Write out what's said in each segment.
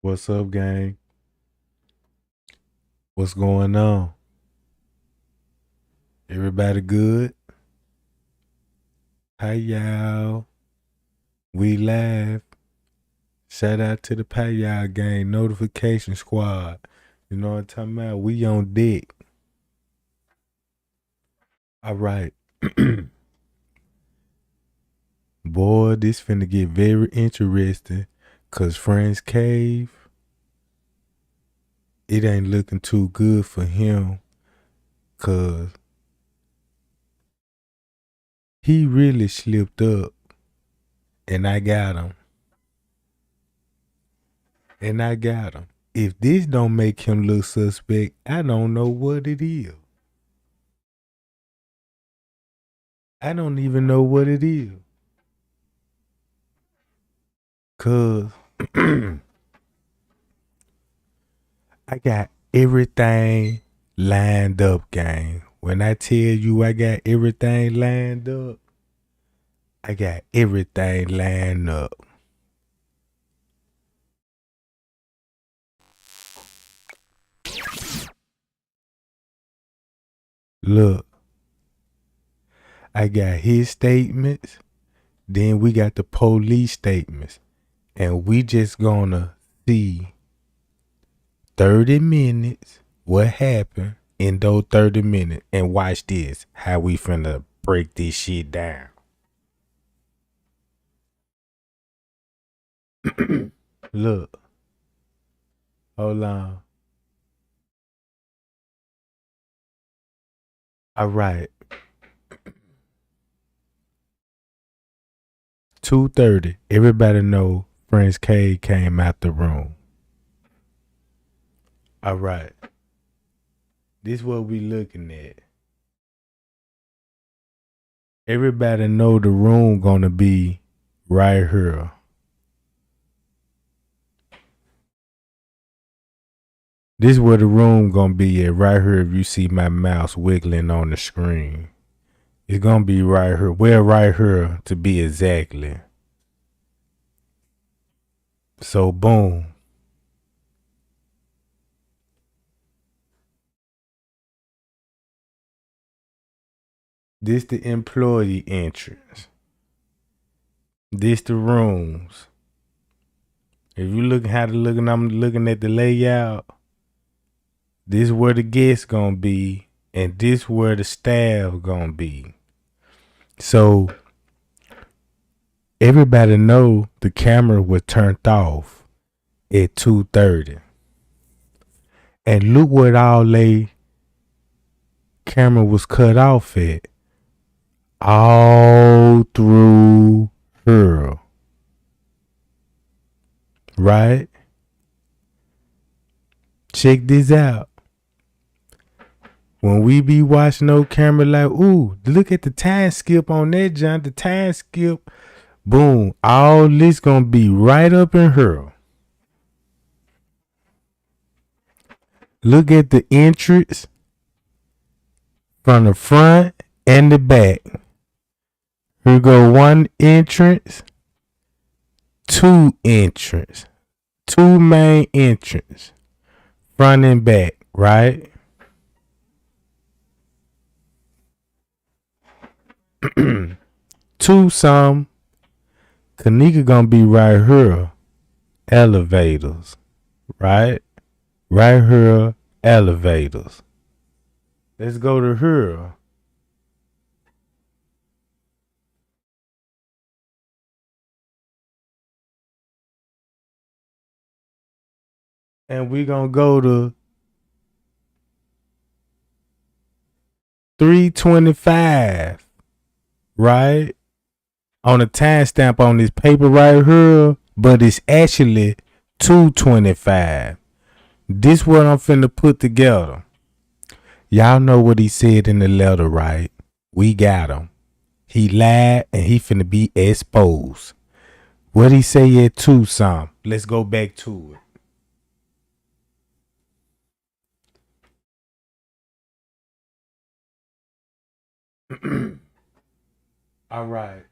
What's up, gang? What's going on? Everybody good? Hi, y'all. We live. Shout out to the Pay Y'all gang, notification squad. You know what I'm talking about? We on deck. All right. Boy, this finna get very interesting. Cause Franz Cave, it ain't looking too good for him. Cause he really slipped up. And I got him. And I got him. If this don't make him look suspect, I don't know what it is. I don't even know what it is. Cause I got everything lined up, gang. When I tell you I got everything lined up, I got everything lined up. Look, I got his statements, then we got the police statements, and we just gonna see 30 minutes what happened in those 30 minutes and watch this, how we finna break this shit down. Look, hold on. All right. 2:30. Everybody know Franz K came out the room. All right. This what we looking at. Everybody know the room gonna be right here. This where the room gonna be at right here if you see my mouse wiggling on the screen. It's gonna be right here. Well, right here to be exactly. So boom. This the employee entrance. This the rooms. If you look how to look and I'm looking at the layout, this where the guests gonna be, and this where the staff gonna be. So everybody know the camera was turned off at 2:30. And look what all they camera was cut off at. All through her. Right? Check this out. When we be watching no camera like, ooh, look at the time skip on that, John. The time skip, boom. All this gonna be right up in her. Look at the entrance from the front and the back. Here go one entrance, two entrance, two main entrance, front and back, right? Two some. Kenneka gonna be right here. Elevators, right? Right here, elevators. Let's go to her. And we gonna go to 325, right? On a timestamp on this paper right here, but it's actually 225. This what I'm finna put together. Y'all know what he said in the letter, right? We got him. He lied and he finna be exposed. What he say at 2 some? Let's go back to it. All right.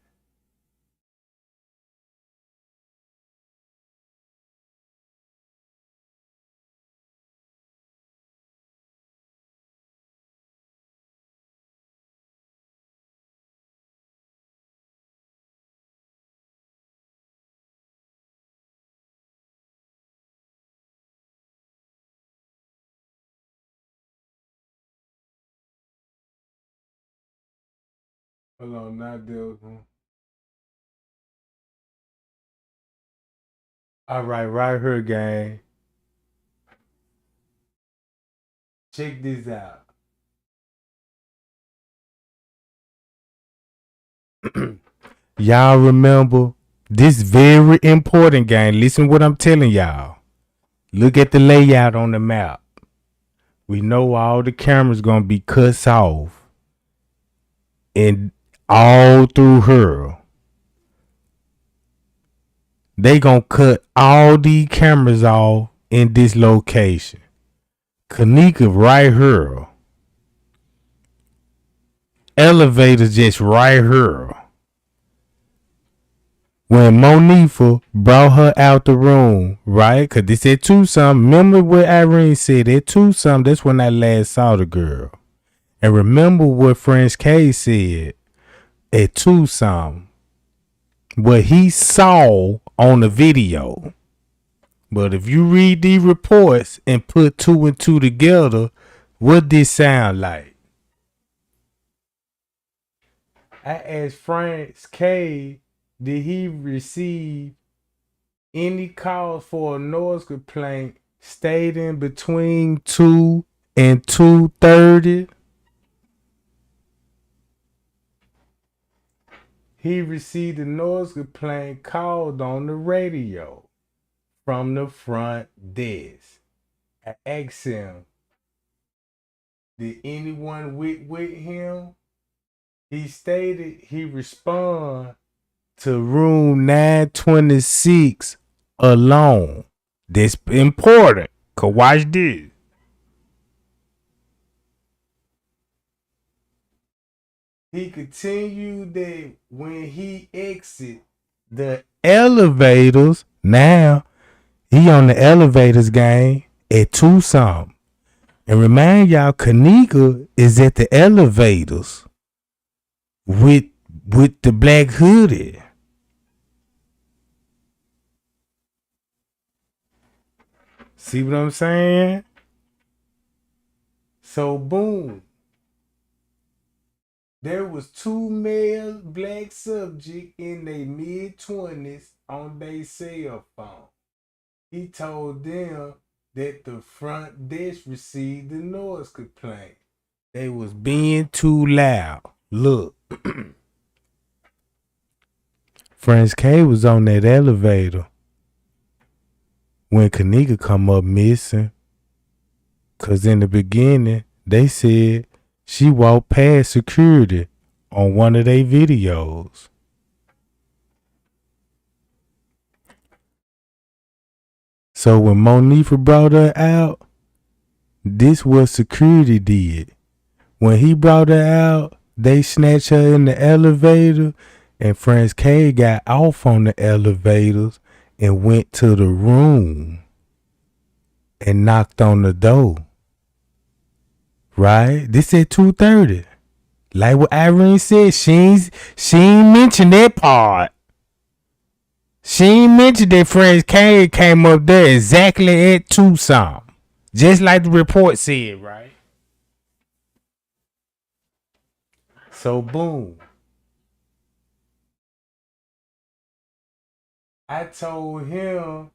Hold on, not this one. All right here, gang. Check this out. Y'all remember this very important, gang. Listen what I'm telling y'all. Look at the layout on the map. We know all the cameras gonna be cut off and all through her. They gonna cut all these cameras off in this location. Kenneka right here. Elevators just right here. When Monifa brought her out the room, right? Because they said two something. Remember what Irene said? At two something, that's when I last saw the girl. And remember what Franz K said at two something. What he saw on the video. But if you read these reports and put two and two together, what this sound like? I asked Franz K, did he receive any calls for a noise complaint stating between 2 and 2:30? He received a noise complaint called on the radio from the front desk. I asked him, did anyone with him? He stated he responded to room 926 alone. That's important. Cause watch this. He continued that when he exit the elevators, now he on the elevators gang at 2 something. And remind y'all, Kenneka is at the elevators with the black hoodie. See what I'm saying? So boom. There was 2 male black subjects in their mid-20s on their cell phone. He told them that the front desk received the noise complaint. They was being too loud. Look. Franz K was on that elevator when Kenneka come up missing. Cause in the beginning, they said she walked past security on one of their videos. So when Monifa brought her out, this what security did. When he brought her out, they snatched her in the elevator, and Franz K got off on the elevators and went to the room and knocked on the door. Right? This at 2:30. Like what Irene said, she ain't mentioned that part. She ain't mentioned that Franz K came up there exactly at 2 something. Just like the report said, right? So boom. I told him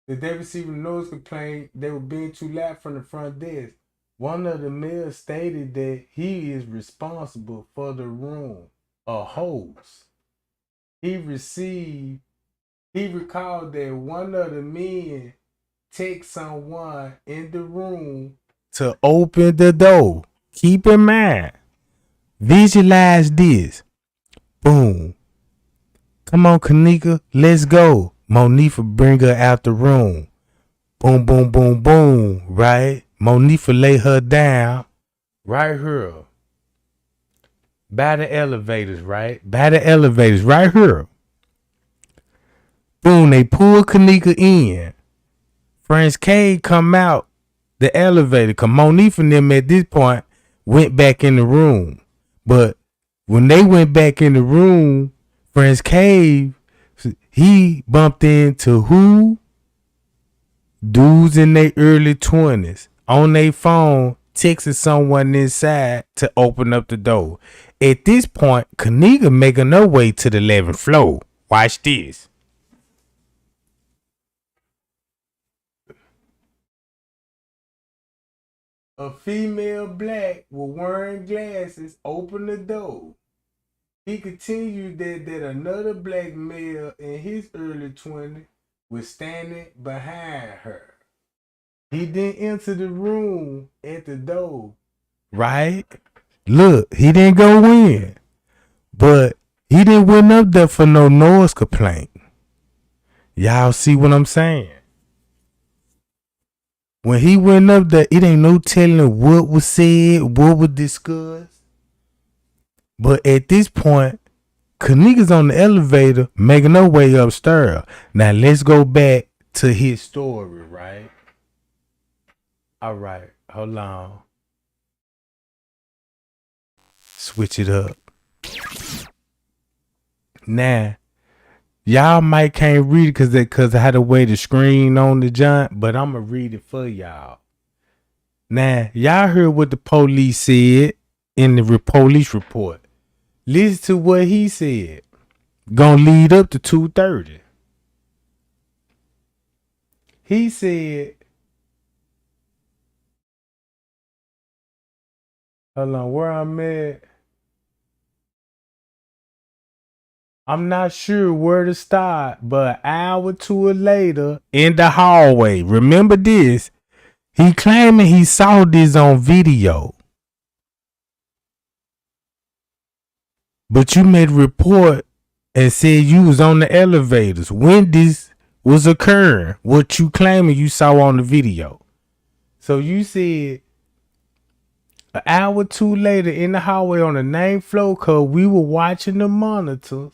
that they received a noise complaint. They were being too loud from the front desk. One of the males stated that he is responsible for the room, a host. He recalled that one of the men text someone in the room to open the door. Keep in mind, visualize this. Boom. Come on, Kenneka, let's go. Monifa bring her out the room. Boom, boom, boom, boom, right? Monifa lay her down right here. By the elevators, right? By the elevators, right here. Boom, they pull Kenneka in. Franz K come out the elevator. Cause Monifa and them at this point went back in the room. But when they went back in the room, Franz K, he bumped into who? Dudes in their early 20s on their phone texting someone inside to open up the door. At this point, Kenneka making her way to the 11th floor. Watch this. A female black with wearing glasses opened the door. He continued that another black male in his early 20s was standing behind her. He didn't enter the room at the door. Right? Look, he didn't go in. But he didn't went up there for no noise complaint. Y'all see what I'm saying? When he went up there, it ain't no telling what was said, what was discussed. But at this point, Kenneka's on the elevator making her way upstairs. Now let's go back to his story, right? All right, hold on. Switch it up. Now, y'all might can't read it because I had to weigh the screen on the joint, but I'm going to read it for y'all. Now, y'all heard what the police said in the police report. Listen to what he said. Gonna lead up to 2:30. He said, hold on, where I'm at. I'm not sure where to start, but an hour or two later in the hallway. Remember this. He claiming he saw this on video. But you made a report and said you was on the elevators when this was occurring. What you claiming you saw on the video. So you said an hour or two later in the hallway on the 9th floor, cause we were watching the monitors.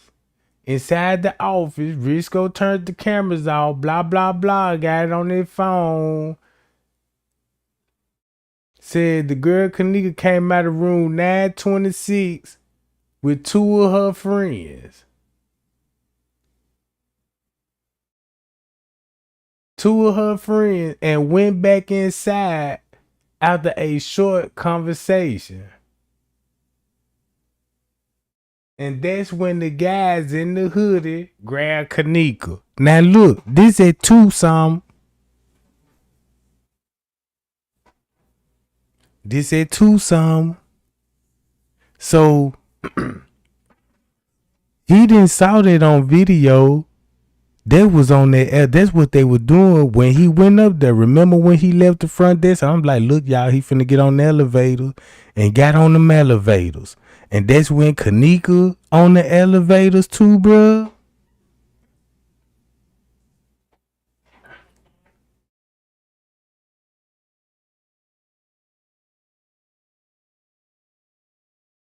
Inside the office, Risco turned the cameras off, blah, blah, blah, got it on their phone. Said the girl Kenneka came out of room 926 with 2 of her friends. 2 of her friends and went back inside after a short conversation. And that's when the guys in the hoodie grabbed Kenneka. Now look, this at 2 some. This at 2 some. So he didn't saw that on video. That was on there. That's what they were doing when he went up there. Remember when he left the front desk? I'm like, look, y'all, he finna get on the elevator and got on them elevators. And that's when Kenneka on the elevators too, bruh.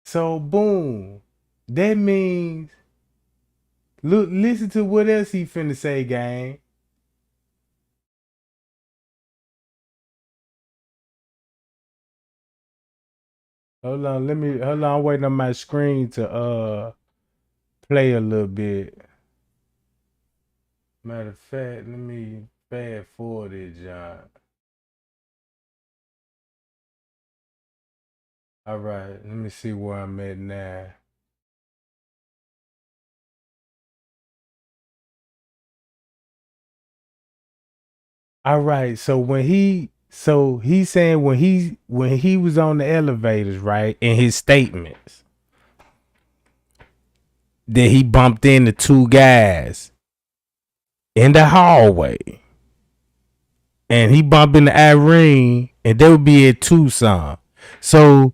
So boom. That means, look, listen to what else he finna say, gang. Hold on, I'm waiting on my screen to play a little bit. Matter of fact, let me fast forward it, John. All right, let me see where I'm at now. All right, so he's saying when he was on the elevators, right, in his statements, that he bumped into 2 guys in the hallway. And he bumped into Irene, and they would be at Tucson. So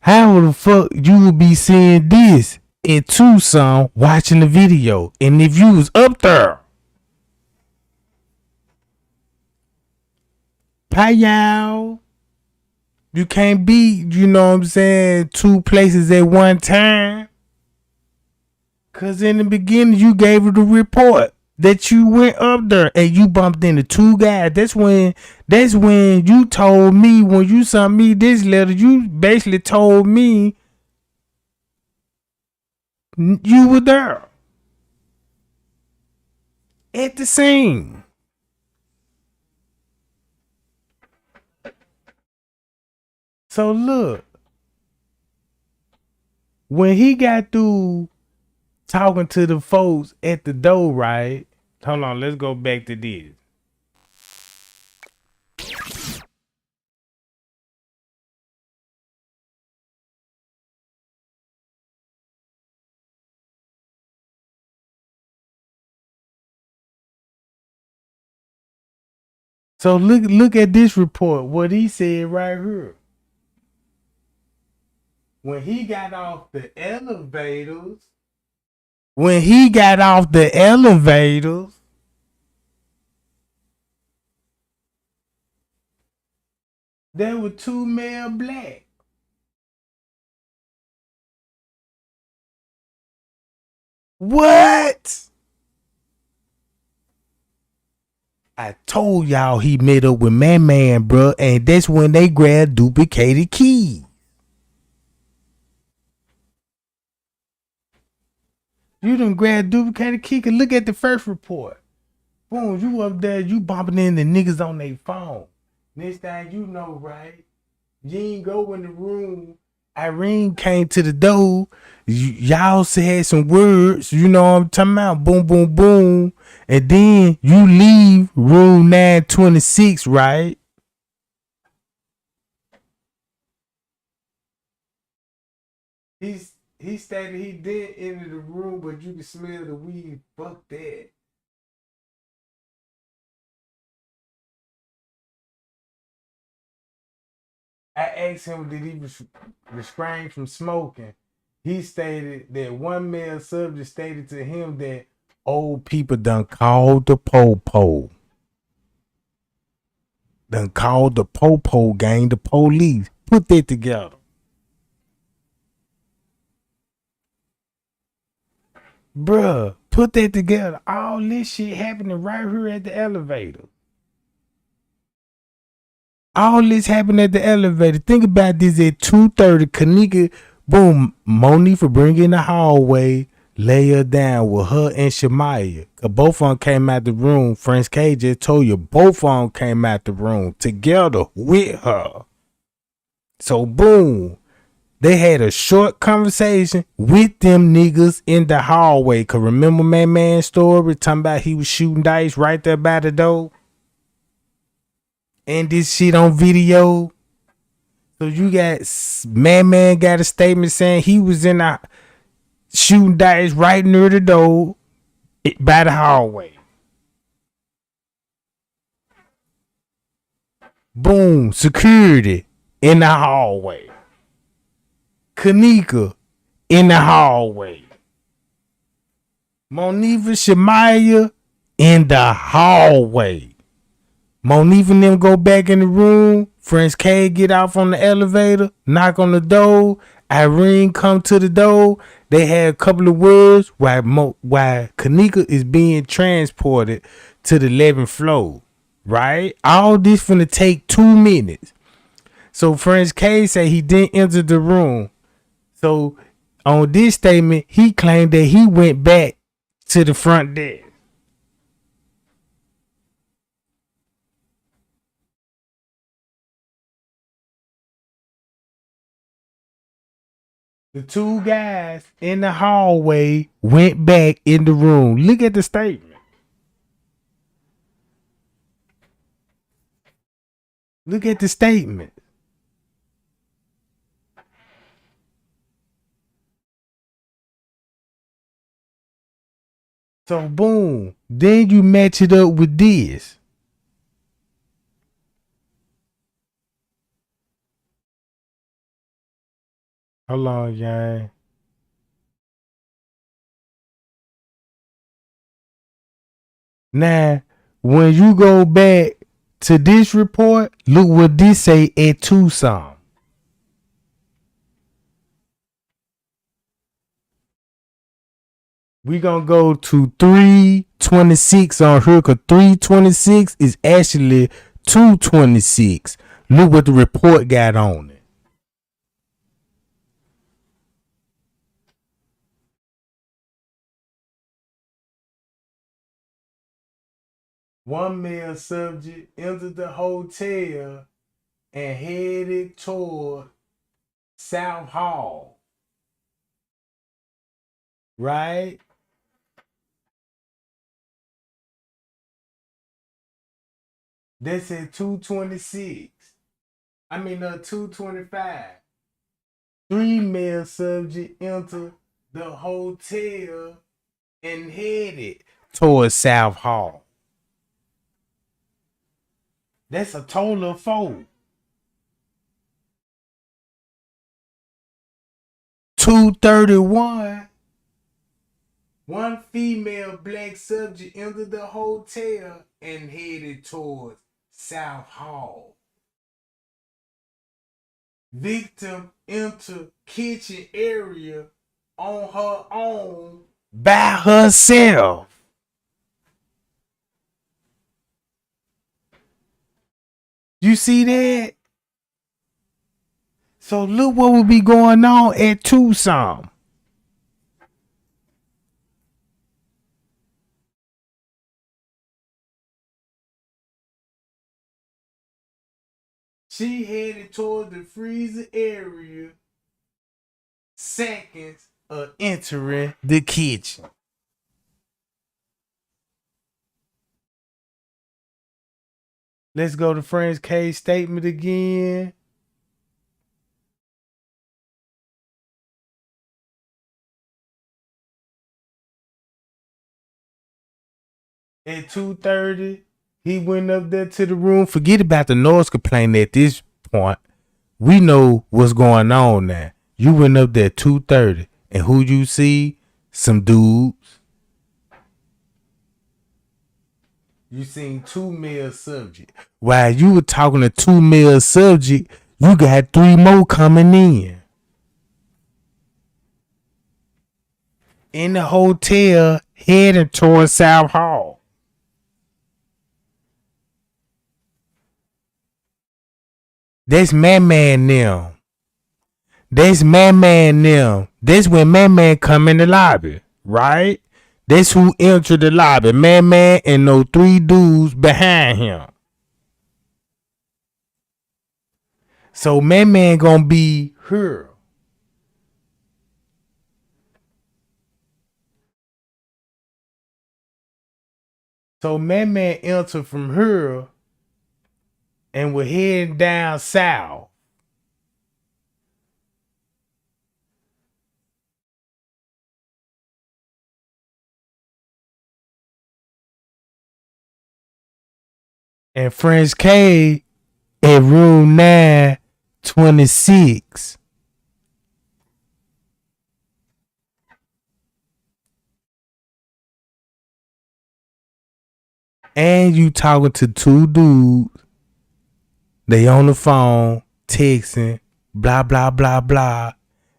how the fuck you would be seeing this in Tucson watching the video? And if you was up there, Payal, you can't be, you know what I'm saying, 2 places at one time. Cause in the beginning you gave her the report that you went up there and you bumped into 2 guys. That's when you told me, when you sent me this letter, you basically told me you were there at the scene. So look, When he got through talking to the folks at the door, right? Hold on, let's go back to this. So look at this report. What he said right here. When he got off the elevators, there were two male black. What? I told y'all he met up with Man, bro, and that's when they grabbed duplicated keys. You done grab duplicated key. Cause look at the first report. Boom, you up there, you bumping in the niggas on their phone. Next thing you know, right? You ain't go in the room. Irene came to the door. Y'all said some words. You know what I'm talking about? Boom, boom, boom. And then you leave room 926, right? He stated he did enter the room, but you can smell the weed. Fuck that. I asked him, did he restrain from smoking? He stated that one male subject stated to him that old people done called the po-po. Done called the po-po gang the police. Put that together. Bruh, put that together. All this shit happening right here at the elevator. All this happened at the elevator. Think about this at 2:30. Kenneka, boom, Monique for bringing in the hallway, lay her down with her and Shamaya. Cause both of them came out the room. Franz K just told you both of them came out the room together with her. So boom, they had a short conversation with them niggas in the hallway. Cause remember Man's story talking about he was shooting dice right there by the door? And this shit on video. So you got Man got a statement saying he was in a shooting dice right near the door by the hallway. Boom, security in the hallway. Kenneka in the hallway. Monifa Shamaya in the hallway. Monifa and them go back in the room. Franz K get off on the elevator, knock on the door. Irene come to the door. They had a couple of words while Kenneka is being transported to the 11th floor. Right? All this finna take 2 minutes. So Franz K say he didn't enter the room. So on this statement, he claimed that he went back to the front desk. The two guys in the hallway went back in the room. Look at the statement. Look at the statement. So boom. Then you match it up with this. Hold on, gang. Now, when you go back to this report, look what this say at Tucson. We gonna go to 326 on here, cause 326 is actually 226. Look what the report got on it. One male subject entered the hotel and headed toward South Hall. right? That's at 226. 225. Three male subject enter the hotel and headed towards South Hall. That's a total of 4. 231. One female black subject entered the hotel and headed towards South Hall. Victim entered kitchen area on her own by herself. You see that? So look what would be going on at Tucson. She headed toward the freezer area seconds of entering the kitchen. Let's go to Franz K's statement again. At 2:30, he went up there to the room. Forget about the noise complaint at this point. We know what's going on now. You went up there at 2:30, and who you see? Some dudes. You seen 2 male subjects. While you were talking to 2 male subjects, you got 3 more coming in the hotel heading towards South Hall. That's Man them. That's Man them. That's when Man come in the lobby, right? That's who entered the lobby. Man and those 3 dudes behind him. So Man gonna be her. So Man entered from her and we're heading down south. And Franz K at room 926. And you talking to 2 dudes. They on the phone, texting, blah, blah, blah, blah.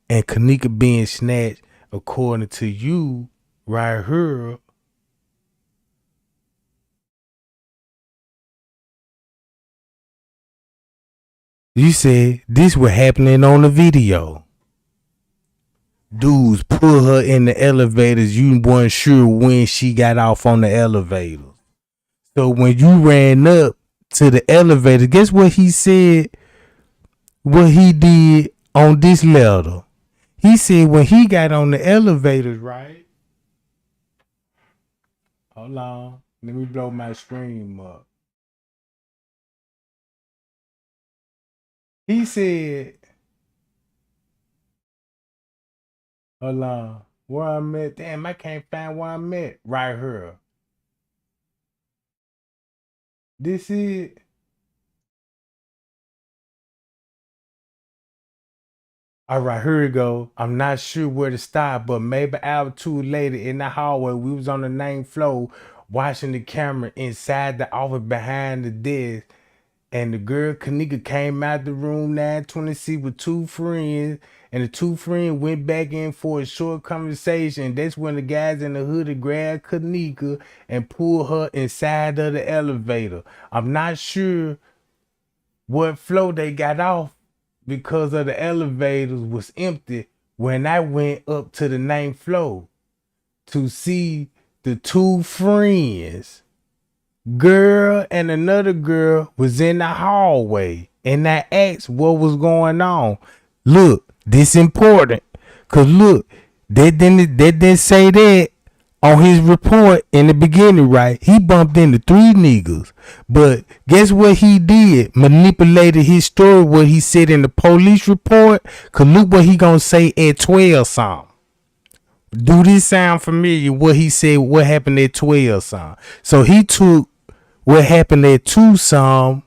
And Kenneka being snatched according to you, right here. You said this was happening on the video. Dudes put her in the elevators. You weren't sure when she got off on the elevator. So when you ran up to the elevator, guess what he said? What he did on this letter. He said when he got on the elevators, right? Hold on. Let me blow my screen up. He said, hold on. Where I'm at? Damn, I can't find where I'm at. Right here. This is. All right, here we go. I'm not sure where to stop, but maybe hour 2 later in the hallway, we was on the 9th floor watching the camera inside the office behind the desk. And the girl Kenneka came out the room 926 with 2 friends. And the 2 friends went back in for a short conversation. That's when the guys in the hoodie grabbed Kenneka and pulled her inside of the elevator. I'm not sure what floor they got off because of the elevators was empty when I went up to the 9th floor to see the 2 friends. Girl and another girl was in the hallway and I asked what was going on. Look, this important. Cause look, They didn't say that on his report in the beginning, right? He bumped into 3 niggas. But guess what he did? Manipulated his story, what he said in the police report. Cause look what he gonna say at 12 something. Do this sound familiar? What he said, what happened at 12 something. So he took what happened at 2 something,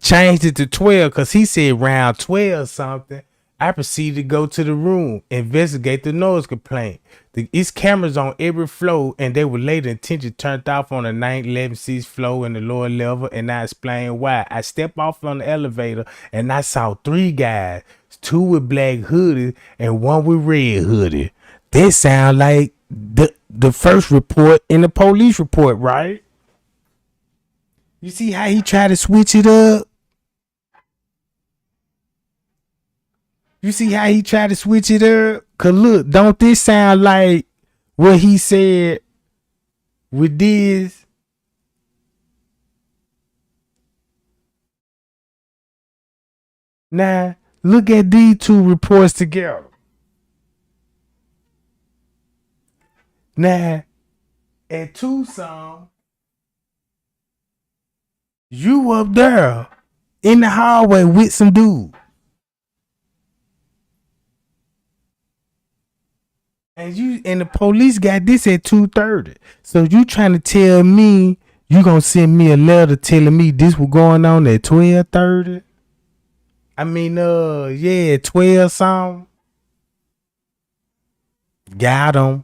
changed it to 12 because he said round 12 something. I proceeded to go to the room, investigate the noise complaint. It's cameras on every floor, and they were later intentionally turned off on the 9th, 11th, 6th floor in the lower level, and I explained why. I stepped off on the elevator, and I saw 3 guys, 2 with black hoodies and 1 with red hoodie. That sound like the first report in the police report, right? You see how he tried to switch it up? You see how he tried to switch it up? Cause look, don't this sound like what he said with this? Now, look at these 2 reports together. Now, at Tucson, you up there in the hallway with some dude. And the police got this at 2:30. So you trying to tell me you gonna send me a letter telling me this was going on at 12:30? I mean, yeah, 12 something. Got him.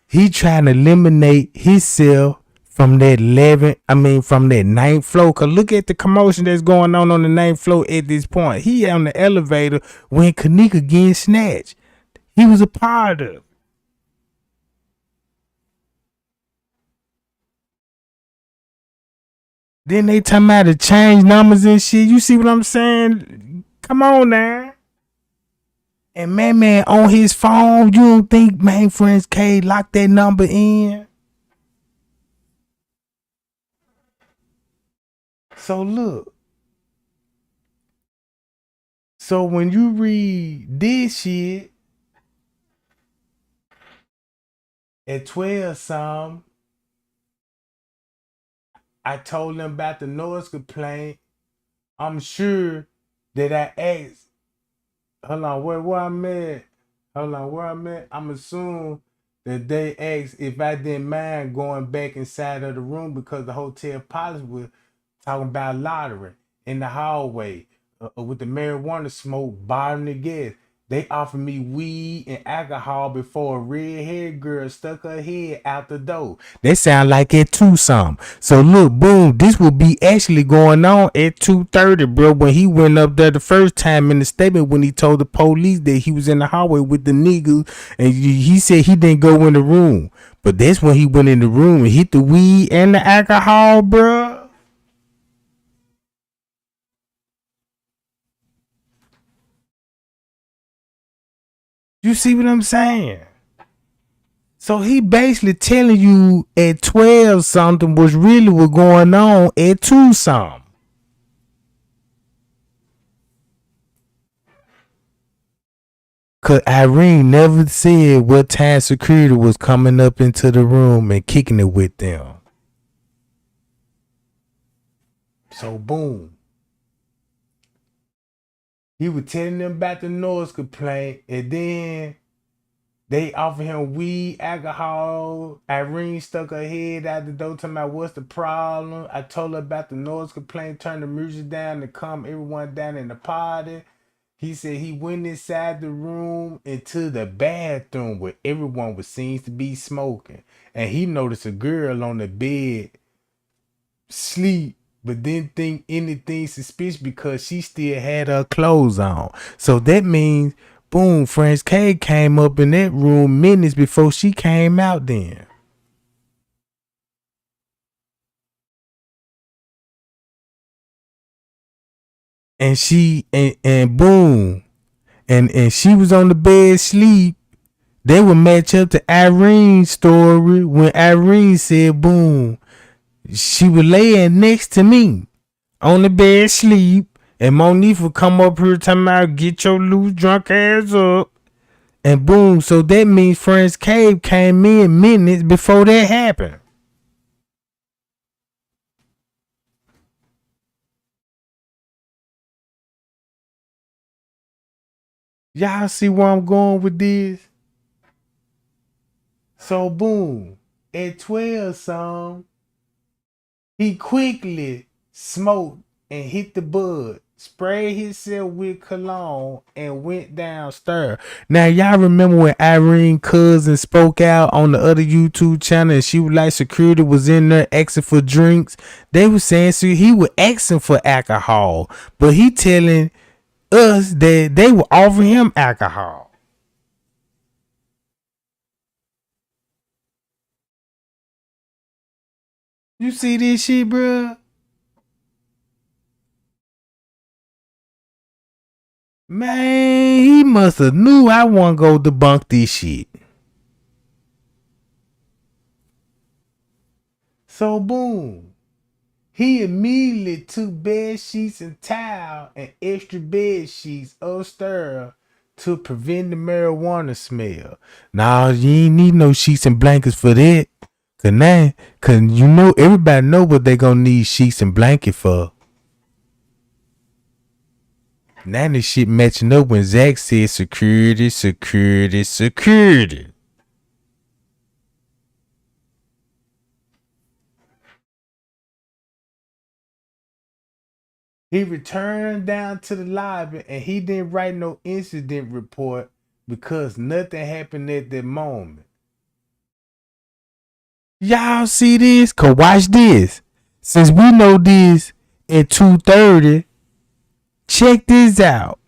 He trying to eliminate himself from that 9th floor. Cause look at the commotion that's going on the 9th floor at this point. He on the elevator when Kenneka getting snatched. He was a part of it. Then they talking about to change numbers and shit. You see what I'm saying? Come on now. And man on his phone, you don't think man Franz K locked that number in? So look. So when you read this shit at 12 something, I told them about the noise complaint. I'm sure that I asked, hold on, where I'm at? Hold on, where I'm at? I'm assuming that they asked if I didn't mind going back inside of the room because the hotel policy was talking about lottery in the hallway with the marijuana smoke bothering the guests. They offered me weed and alcohol before a red-haired girl stuck her head out the door. That sound like at 2 something. So look, boom, this will be actually going on at 2:30, bro. When he went up there the first time in the statement when he told the police that he was in the hallway with the niggas and he said he didn't go in the room. But that's when he went in the room and hit the weed and the alcohol, bro. You see what I'm saying? So he basically telling you at 12 something was really what going on at 2 something. Cause Irene never said what time security was coming up into the room and kicking it with them. So boom. He was telling them about the noise complaint, and then they offered him weed, alcohol. Irene stuck her head out the door talking about what's the problem. I told her about the noise complaint, turned the music down to calm everyone down in the party. He said he went inside the room into the bathroom where everyone was seen to be smoking. And he noticed a girl on the bed sleep but didn't think anything suspicious because she still had her clothes on. So that means, boom, Franz K came up in that room minutes before she came out then. And she, and boom, and she was on the bed sleep. They would match up to Irene's story when Irene said, boom, she was laying next to me on the bed sleep. And Monique will come up here talking about get your loose drunk ass up. And boom, so that means Franz Cave came in minutes before that happened. Y'all see where I'm going with this? So boom, at 12 some, he quickly smoked and hit the bud, sprayed himself with cologne, and went downstairs. Now y'all remember when Irene cousin spoke out on the other YouTube channel and she was like security was in there asking for drinks? They were saying so he was asking for alcohol, but he telling us that they were offering him alcohol. You see this shit, bruh? Man, he must have knew I want to go debunk this shit. So boom, he immediately took bed sheets and towel and extra bed sheets upstairs to prevent the marijuana smell. Nah, you ain't need no sheets and blankets for that. Cause you know everybody know what they gonna need sheets and blanket for. Now this shit matching up when Zach said security, security, security. He returned down to the lobby and he didn't write no incident report because nothing happened at that moment. Y'all see this? Cause watch this. Since we know this at 2:30, check this out.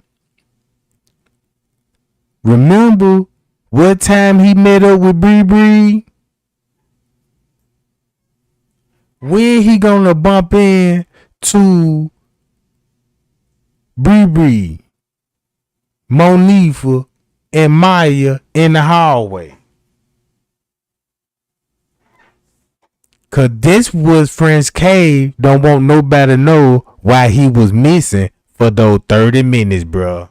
Remember what time he met up with Bree Bree? When he gonna bump in to Bree Bree, Monifa, and Maya in the hallway? Cause this was Franz Cave don't want nobody to know why he was missing for those 30 minutes, bro.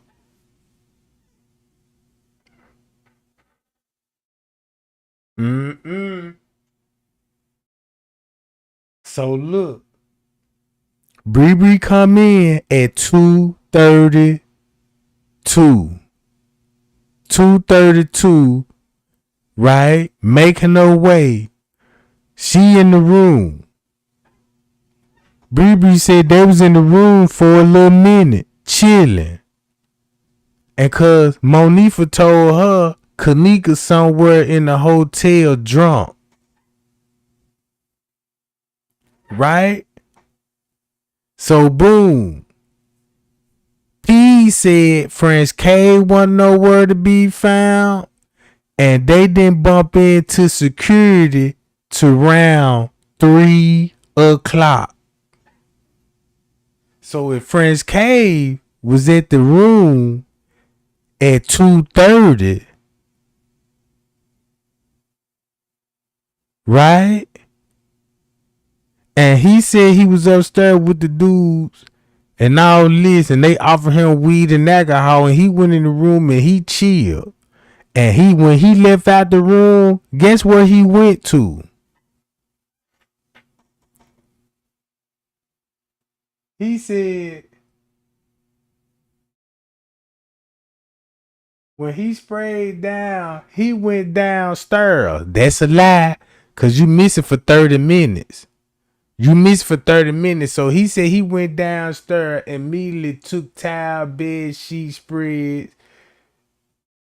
So look, Bree Bree come in at 2:32. 2:32, right? Making her way. She in the room. Bree Bree said they was in the room for a little minute, chilling. And cause Monifa told her Kenneka somewhere in the hotel drunk. Right? So boom. P said Franz K wasn't nowhere to be found. And they didn't bump into security to around 3 o'clock. So if Franz Cave was at the room at 2:30, right? And he said he was upstairs with the dudes and all this, and they offered him weed and alcohol, and he went in the room and he chilled. And when he left out the room, guess where he went to? He said when he sprayed down, he went downstairs. That's a lie, cause you missed it for 30 minutes. You missed for 30 minutes. So he said he went downstairs, immediately took towel, bed, sheet spreads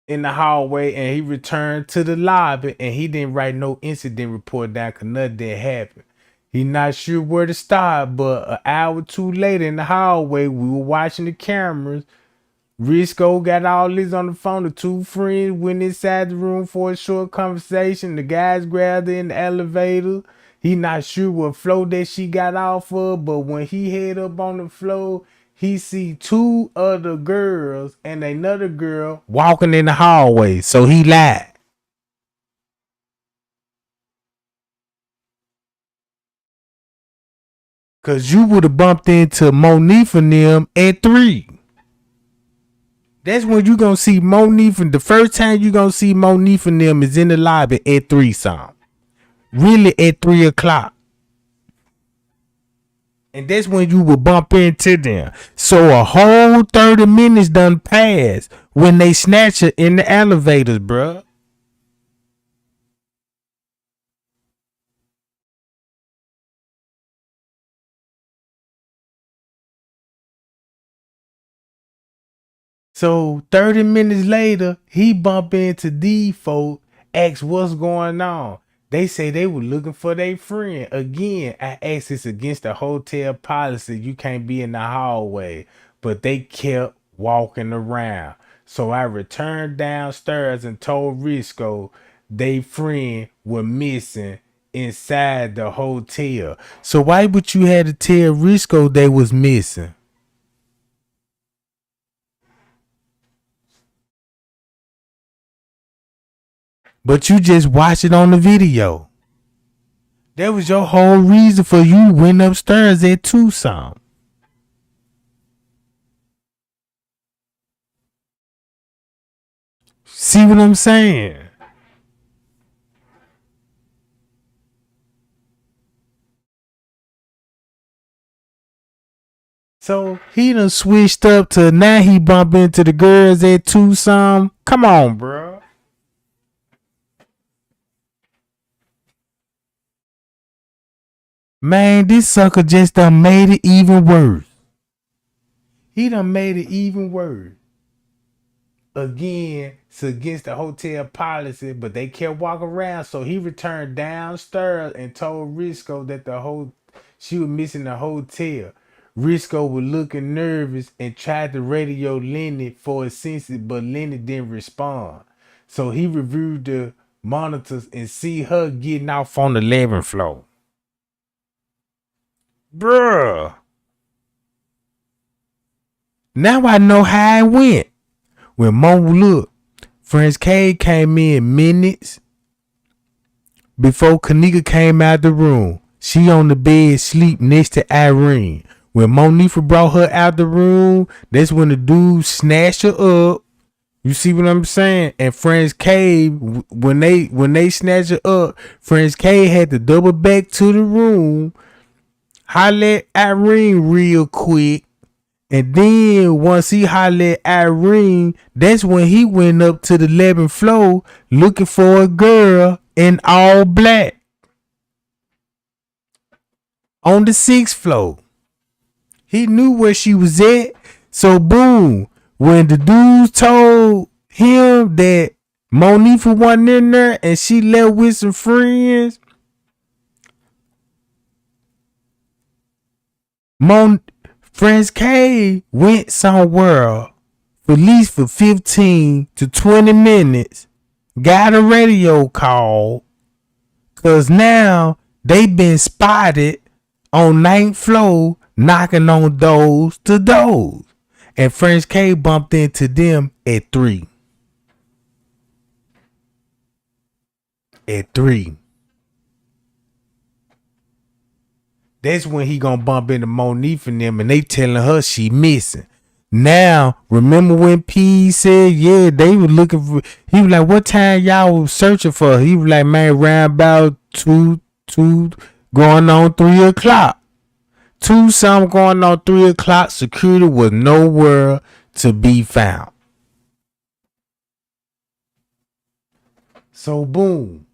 in the hallway, and he returned to the lobby, and he didn't write no incident report down because nothing didn't happen. He not sure where to start, but an hour or two later in the hallway, we were watching the cameras. Risco got all this on the phone. The two friends went inside the room for a short conversation. The guys grabbed her in the elevator. He not sure what floor that she got off of, but when he head up on the floor, he see two other girls and another girl walking in the hallway. So he lied. Cause you would have bumped into Monique and them at 3. That's when you gonna see Monique. And the first time you gonna see Monique and them is in the lobby at 3 something. Really at 3 o'clock. And that's when you will bump into them. So a whole 30 minutes done passed when they snatch her in the elevators, bruh. So 30 minutes later, he bump into these folk, ask what's going on. They say they were looking for their friend. Again, I asked it's against the hotel policy. You can't be in the hallway. But they kept walking around. So I returned downstairs and told Risco they friend were missing inside the hotel. So why would you have to tell Risco they was missing? But you just watch it on the video. That was your whole reason for you went upstairs at Tucson. See what I'm saying? So he done switched up to now he bump into the girls at Tucson. Come on, bro. Man, this sucker just done made it even worse. He done made it even worse. Again, it's against the hotel policy, but they kept walking around. So he returned downstairs and told Risco that she was missing the hotel. Risco was looking nervous and tried to radio Lenny for assistance, but Lenny didn't respond. So he reviewed the monitors and see her getting off on the 11th floor. Bruh. Now I know how it went. When Mo looked, Franz came in minutes before Kenneka came out the room. She on the bed sleep next to Irene. When Monifa brought her out the room, that's when the dude snatched her up. You see what I'm saying? And Franz K, when they snatched her up, Franz K had to double back to the room, holler at Irene real quick. And then once he hollered at Irene, that's when he went up to the 11th floor looking for a girl in all black on the 6th floor. He knew where she was at. So boom, when the dudes told him that Monifa wasn't in there and she left with some friends, Franz K went somewhere for at least for 15 to 20 minutes, got a radio call, cause now they been spotted on 9th floor knocking on doors to doors. And Franz K bumped into them at 3. At 3. That's when he gonna bump into Monique and them and they telling her she missing. Now, remember when P said, yeah, they were looking for, he was like, what time y'all was searching for? He was like, man, around about 2, going on 3 o'clock. 2 something going on 3 o'clock. Security was nowhere to be found. So boom.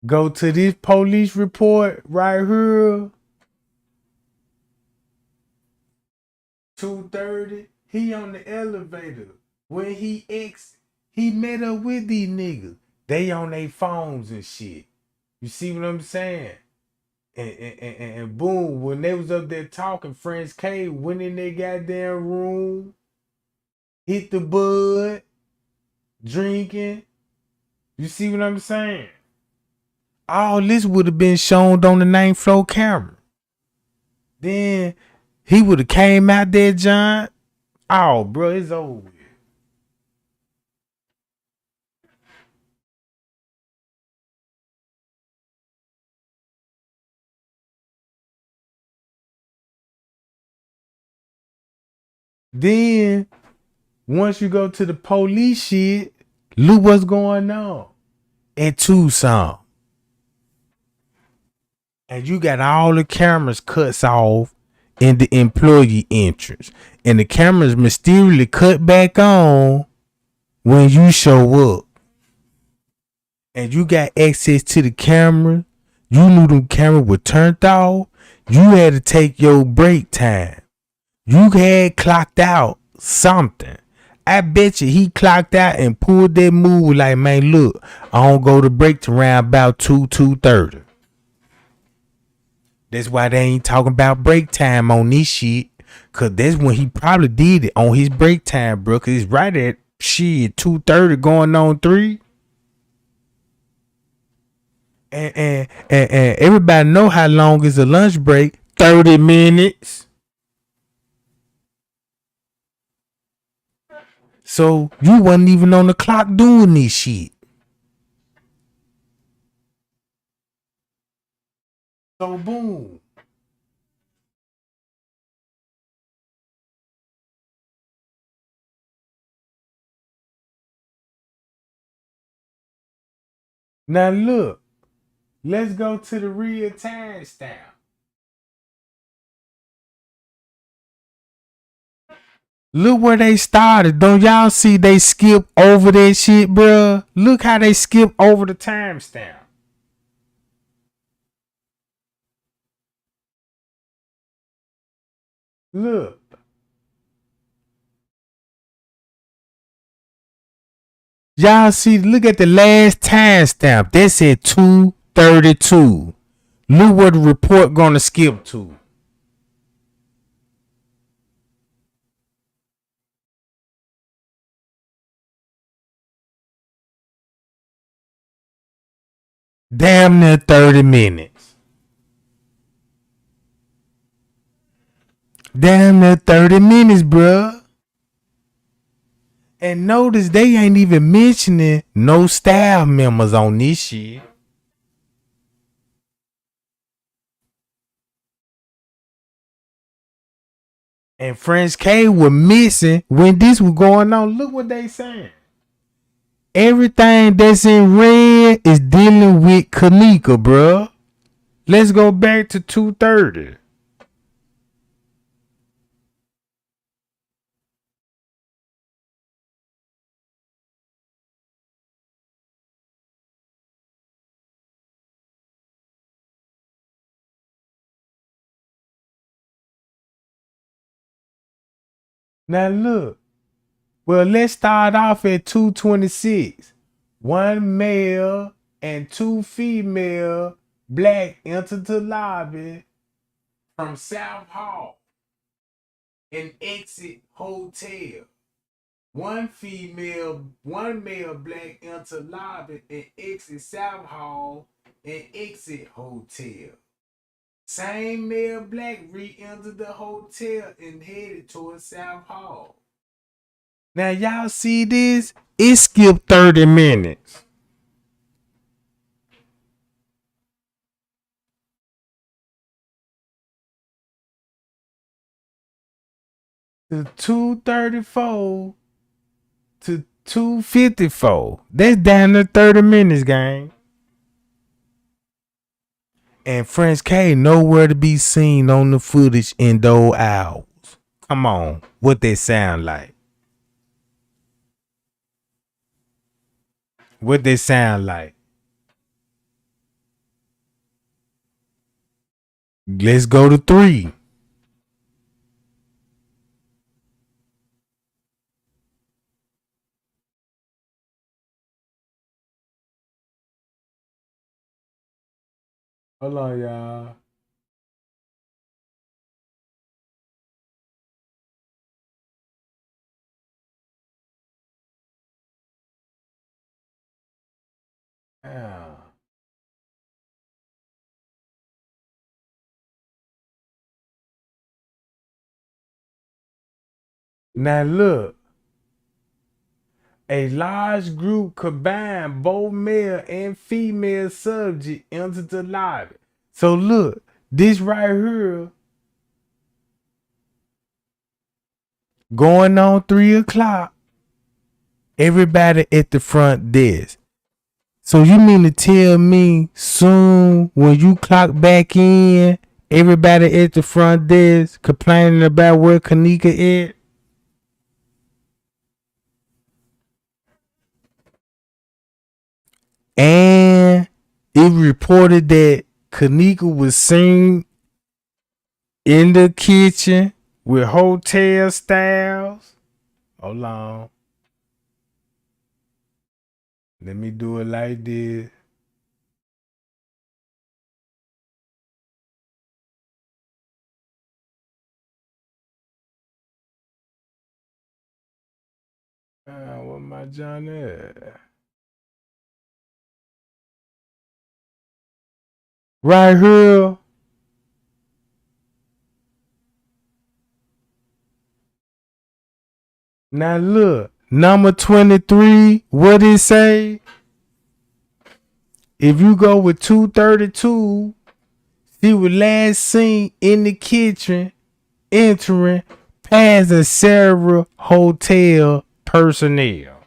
Go to this police report right here. 2:30. He on the elevator. When he met up with these niggas. They on their phones and shit. You see what I'm saying? And boom, when they was up there talking, Franz K went in their goddamn room, hit the bud, drinking. You see what I'm saying? All this would have been shown on the 9th floor camera. Then he would have came out there, John. Oh, bro, it's over with. Then once you go to the police shit, look what's going on at Tucson. And you got all the cameras cuts off in the employee entrance. And the cameras mysteriously cut back on when you show up. And you got access to the camera. You knew the camera was turned off. You had to take your break time. You had clocked out something. I bet you he clocked out and pulled that move like, man, look, I don't go to break to around about 2:30. That's why they ain't talking about break time on this shit. Cause that's when he probably did it on his break time, bro. Cause it's right at shit 2:30 going on 3. And everybody know how long is a lunch break. 30 minutes. So you wasn't even on the clock doing this shit. So boom. Now look, let's go to the real time stamp. Look where they started. Don't y'all see they skip over that shit, bruh? Look how they skip over the timestamp. Look. Y'all see, look at the last timestamp. That said 2:32. Look what the report gonna skip to. Damn near 30 minutes. Damn near 30 minutes, bruh. And notice they ain't even mentioning no staff members on this shit. And Franz K was missing when this was going on. Look what they saying. Everything that's in red is dealing with Kenneka, bruh. Let's go back to 2:30. Now look. Well, let's start off at 2:26. One male and two female black entered the lobby from South Hall and exit hotel. One male black entered lobby and exit South Hall and exit hotel. Same male black re-entered the hotel and headed towards South Hall. Now y'all see this? It skipped 30 minutes. To 2:34 to 2:54. That's down to 30 minutes, gang. And Franz K nowhere to be seen on the footage in those hours. Come on, what that sound like? What they sound like? Let's go to 3. Hold on, y'all. Yeah. Now look, a large group combined both male and female subject entered the lobby. So look, this right here, Going on 3 o'clock, everybody at the front desk. So you mean to tell me soon when you clock back in, everybody at the front desk complaining about where Kenneka at? And it reported that Kenneka was seen in the kitchen with hotel styles. Hold on. Let me do it like this. What my John at? Right here. Now look, number 23, what it say? If you go with 232, she was last seen in the kitchen entering passing several hotel personnel.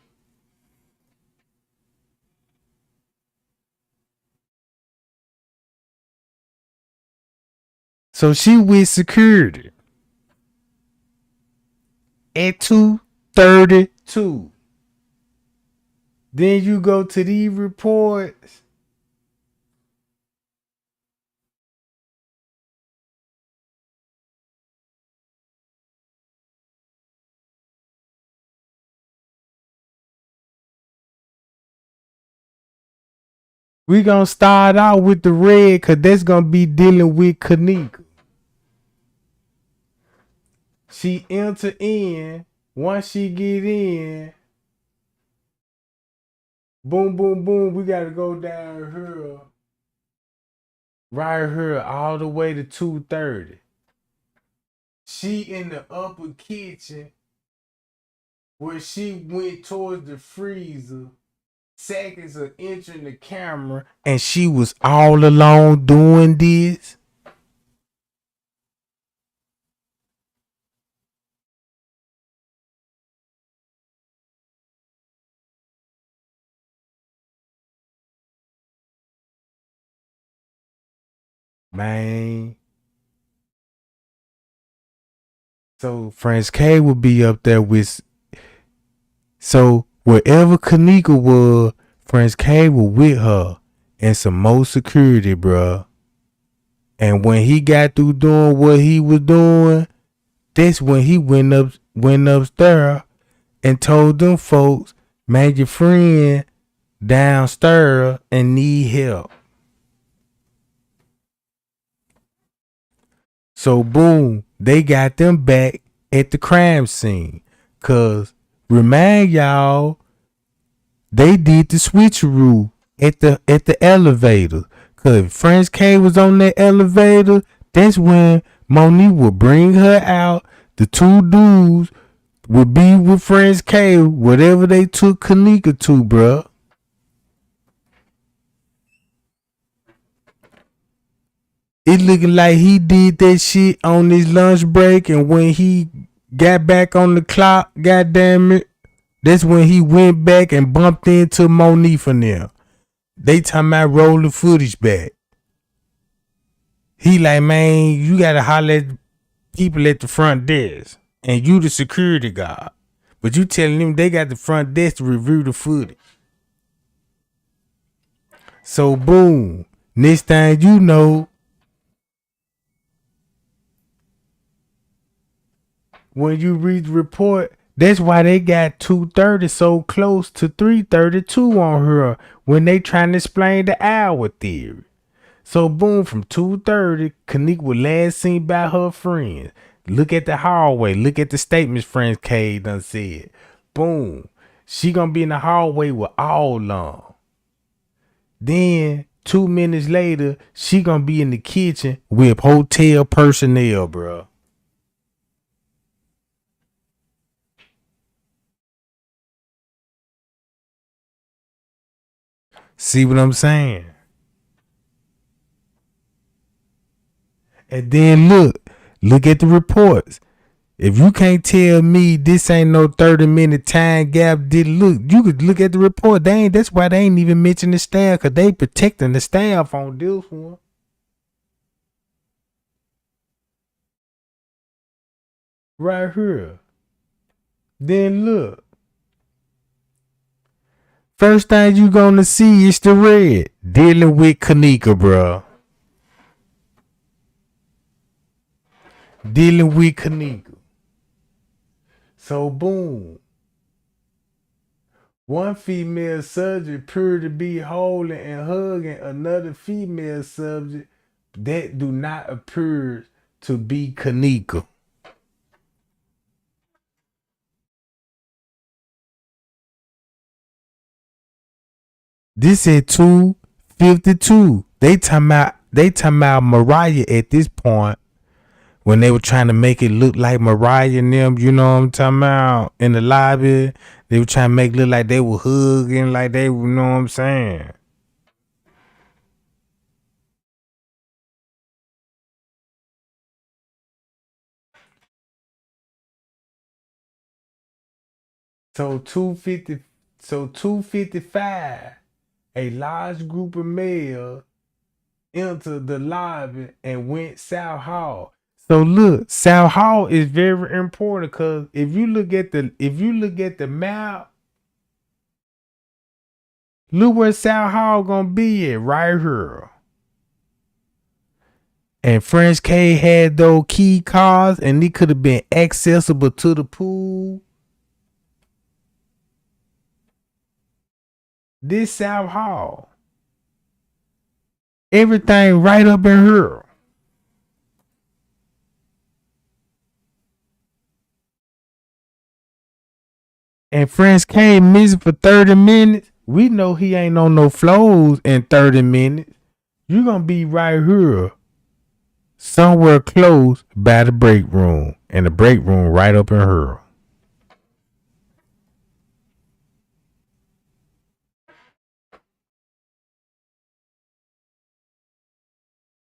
So she with security at 232. Then you go to these reports. We gonna start out with the red because that's gonna be dealing with Kenneka. She enter in. Once she get in, boom, boom, boom. We gotta go down here, right here, all the way to 230. She in the upper kitchen where she went towards the freezer. Seconds of entering the camera, and she was all alone doing this. Man. So Franz K would be up there with. So wherever Kenneka was, Franz K was with her and some more security, bruh. And when he got through doing what he was doing, that's when he went upstairs and told them folks, man, your friend downstairs and need help. So boom, they got them back at the crime scene. Cause remind y'all, they did the switcheroo at the elevator. Cause if Franz K was on that elevator, that's when Monique would bring her out. The two dudes would be with Franz K, whatever they took Kenneka to, bruh. It looking like he did that shit on his lunch break, and when he got back on the clock, goddamn it, that's when he went back and bumped into Monique and them. They talking about rolling footage back. He like, man, you gotta holler at people at the front desk, and you the security guard, but you telling them they got the front desk to review the footage. So boom, next thing you know, when you read the report, that's why they got 230 so close to 332 on her when they trying to explain the hour theory. So boom, from 230, Kenneka was last seen by her friends. Look at the hallway. Look at the statements Franz K done said. Boom. She gonna be in the hallway with all on. Then 2 minutes later, she gonna be in the kitchen with hotel personnel, bro. See what I'm saying? And then look at the reports. If you can't tell me this ain't no 30-minute time gap, you could look at the report. That's why they ain't even mention the staff, cause they protecting the staff on this one. Right here. Then look. First thing you gonna see is the red. Dealing with Kenneka, bro. Dealing with Kenneka. So boom. One female subject appeared to be holding and hugging another female subject that do not appear to be Kenneka. This at 2:52. They talking about Mariah at this point when they were trying to make it look like Mariah and them, you know what I'm talking about, in the lobby. They were trying to make it look like they were hugging, like they, you know what I'm saying. So 255, a large group of males entered the lobby and went South Hall. So look, South Hall is very important because if you look at the map, look where South Hall gonna be at, right here. And Franz K had those key cards, and it could have been accessible to the pool. This South Hall, everything right up in here. And Franz K missing for 30 minutes. We know he ain't on no flows in 30 minutes. You're gonna be right here, somewhere close by the break room, and the break room right up in here.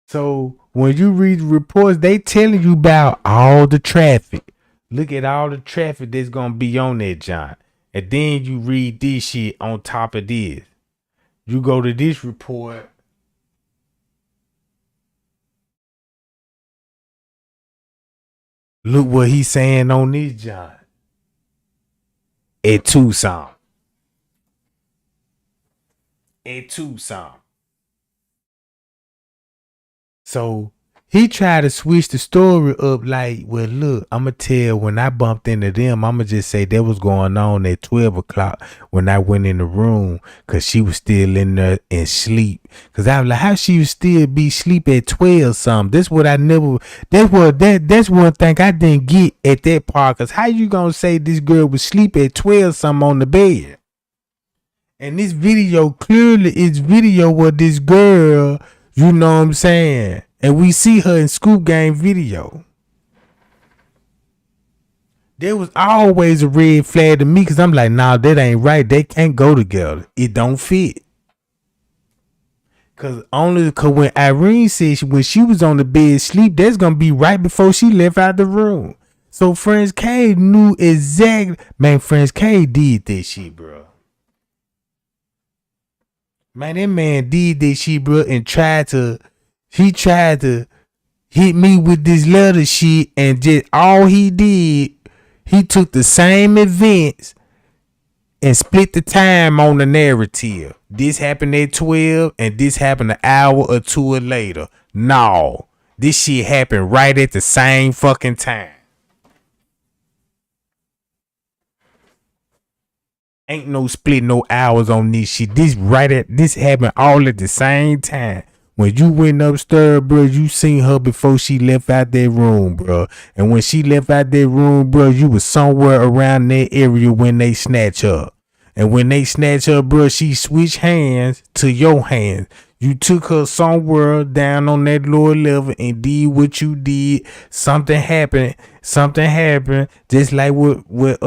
So when you read the reports, they telling you about all the traffic. Look at all the traffic that's gonna be on that John. And then you read this shit on top of this. You go to this report. Look what he's saying on this John. At Tucson. So he tried to switch the story up like, well, look, I'ma tell when I bumped into them, I'ma just say that was going on at 12 o'clock when I went in the room, cause she was still in there and sleep. Cause I was like, how she would still be sleep at 12 something? That's what I never, that's one thing I didn't get at that part. Cause how you gonna say this girl would sleep at 12 something on the bed? And this video clearly is video of this girl, you know what I'm saying? And we see her in Scoop Game video. There was always a red flag to me because I'm like, nah, that ain't right. They can't go together. It don't fit. Cause when Irene said when she was on the bed sleep, that's gonna be right before she left out the room. So Franz K knew exactly. Man, Franz K did that shit, bro. Man, that man did that shit, bro, and tried to hit me with this letter shit, and just all he did, he took the same events and split the time on the narrative. This happened at 12 and this happened an hour or two later. No, this shit happened right at the same fucking time. Ain't no split no hours on this shit. This happened all at the same time. When you went upstairs, bro, you seen her before she left out that room, bro. And when she left out that room, bro, you was somewhere around that area when they snatch her. And when they snatch her, bro, she switched hands to your hands. You took her somewhere down on that lower level and did what you did. Something happened. Just like with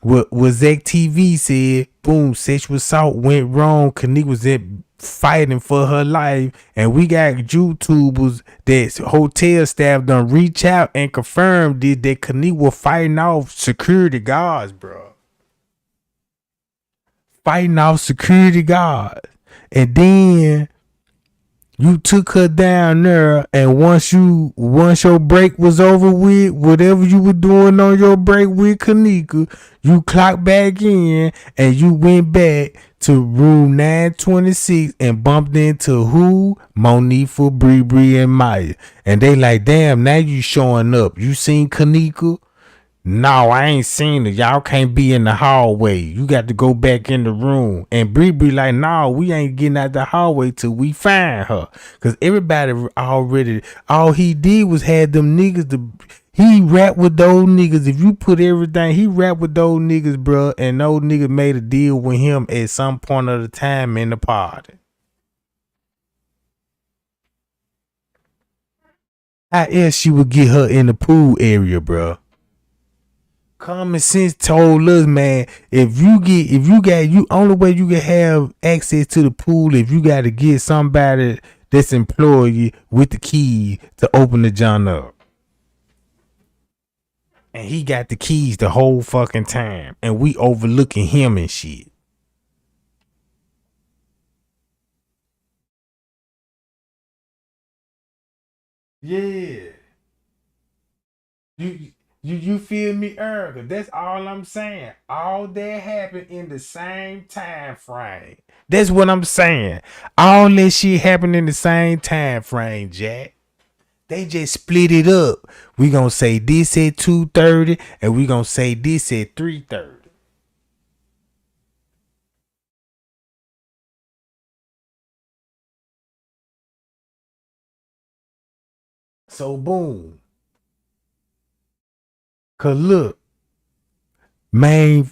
what Zach TV said, boom, sexual assault went wrong. Kenneka was fighting for her life, and we got YouTubers that hotel staff done reach out and confirmed that Kenneka was fighting off security guards, bro. Fighting off security guards. And then you took her down there, and once your break was over with, whatever you were doing on your break with Kenneka, you clocked back in and you went back to room 926 and bumped into who? Monifa, Bree, and Maya. And they like, damn, now you showing up. You seen Kenneka? No, I ain't seen it. Y'all can't be in the hallway. You got to go back in the room. And Bree like, no, we ain't getting out the hallway till we find her. Cause everybody already, all he did was had them niggas he rapped with those niggas. If you put everything, he rapped with those niggas, bro. And those niggas made a deal with him at some point of the time in the party. How else she would get her in the pool area, bro? Common sense told us, man, if you only way you can have access to the pool if you got to get somebody that's employed you with the key to open the joint up. And he got the keys the whole fucking time, and we overlooking him and shit. Yeah. You feel me, Erica? That's all I'm saying. All that happened in the same time frame. That's what I'm saying. All that shit happened in the same time frame, Jack. They just split it up. We gonna say this at 2:30, and we gonna say this at 3:30. So boom. Cause look, man,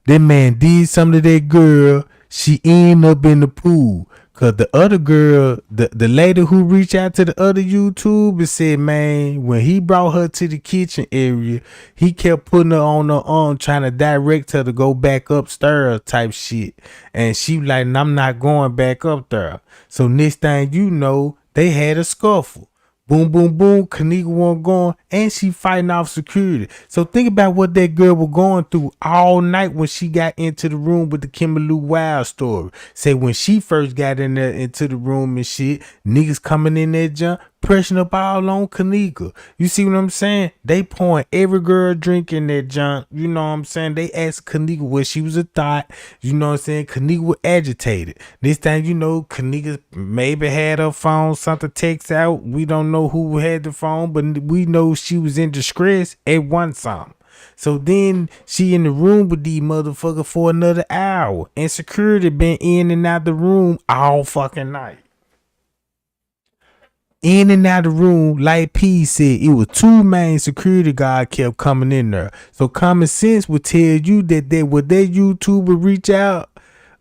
that man did something to that girl. She ended up in the pool. Cause the other girl, the lady who reached out to the other YouTuber said, man, when he brought her to the kitchen area, he kept putting her on her arm, trying to direct her to go back upstairs type shit. And she like, I'm not going back up there. So next thing you know, they had a scuffle. Boom, boom, boom. Kenneka wasn't going, and she fighting off security. So think about what that girl was going through all night when she got into the room with the Kimberly Wild story. Say when she first got in there into the room and shit, niggas coming in there junk, pressing up all on Kenneka. You see what I'm saying? They pouring every girl drink in that junk. You know what I'm saying? They asked Kenneka what she was a thought. You know what I'm saying? Kenneka was agitated. This time, you know, Kenneka maybe had her phone, something text out. We don't know who had the phone, but we know she was in distress at one something. So then she in the room with these motherfuckers for another hour. And security been in and out the room all fucking night. In and out of the room, like P said, it was two main security guard kept coming in there. So common sense would tell you that would that YouTuber reach out.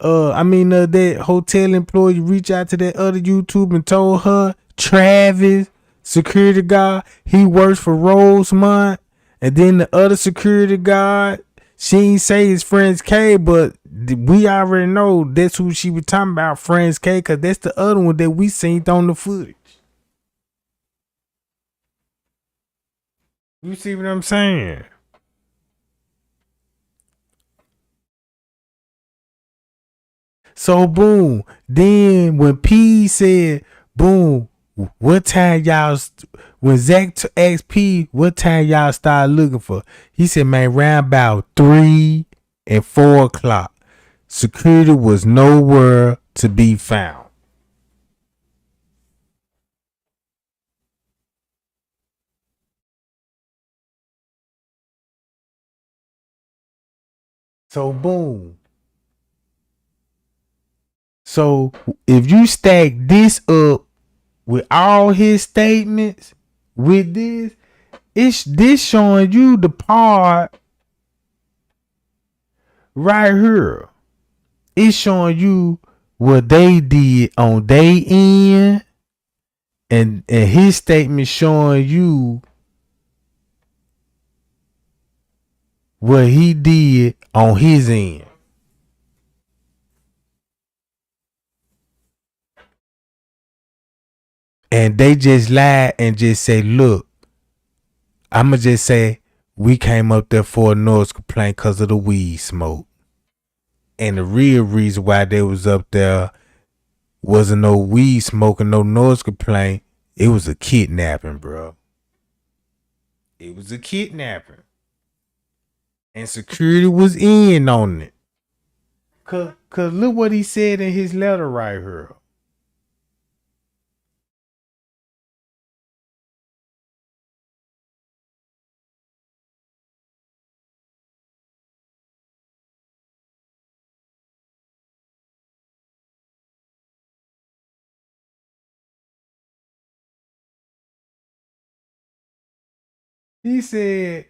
That hotel employee reach out to that other YouTuber and told her Travis, security guard, he works for Rosemont, and then the other security guard, she ain't say his Franz K, but we already know that's who she was talking about, Franz K, because that's the other one that we seen on the footage. You see what I'm saying? So boom. Then when P said, boom, what time y'all when Zach asked P what time y'all started looking for, he said, man, round about 3 and 4 o'clock. Security was nowhere to be found. So boom. So if you stack this up with all his statements with this, it's this showing you the part right here. It's showing you what they did on their end, and his statement showing you what he did on his end. And they just lied and just say, look, I'ma just say we came up there for a noise complaint because of the weed smoke. And the real reason why they was up there wasn't no weed smoking, no noise complaint. It was a kidnapping, bro. It was a kidnapping. And security was in on it. Cause look what he said in his letter right here. He said,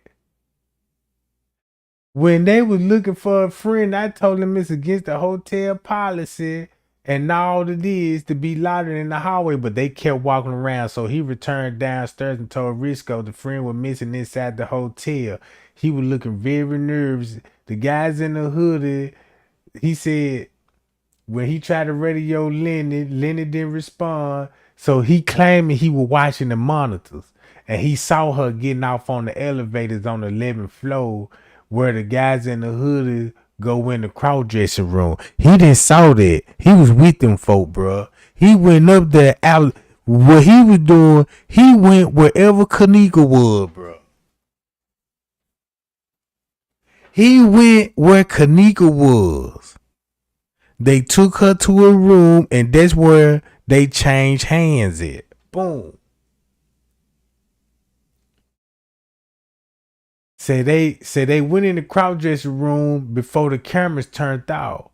when they was looking for a friend, I told them it's against the hotel policy and all it is to be louder in the hallway, but they kept walking around. So he returned downstairs and told Risco the friend was missing inside the hotel. He was looking very nervous. The guys in the hoodie, he said, when he tried to radio Lenny didn't respond. So he claiming he was watching the monitors. And he saw her getting off on the elevators on the 11th floor where the guys in the hoodie go in the cross dressing room. He didn't saw that. He was with them folk, bro. He went up there out. What he was doing, he went wherever Kenneka was, bro. He went where Kenneka was. They took her to a room, and that's where they changed hands at. Boom. Say they went in the crowd dressing room before the cameras turned off.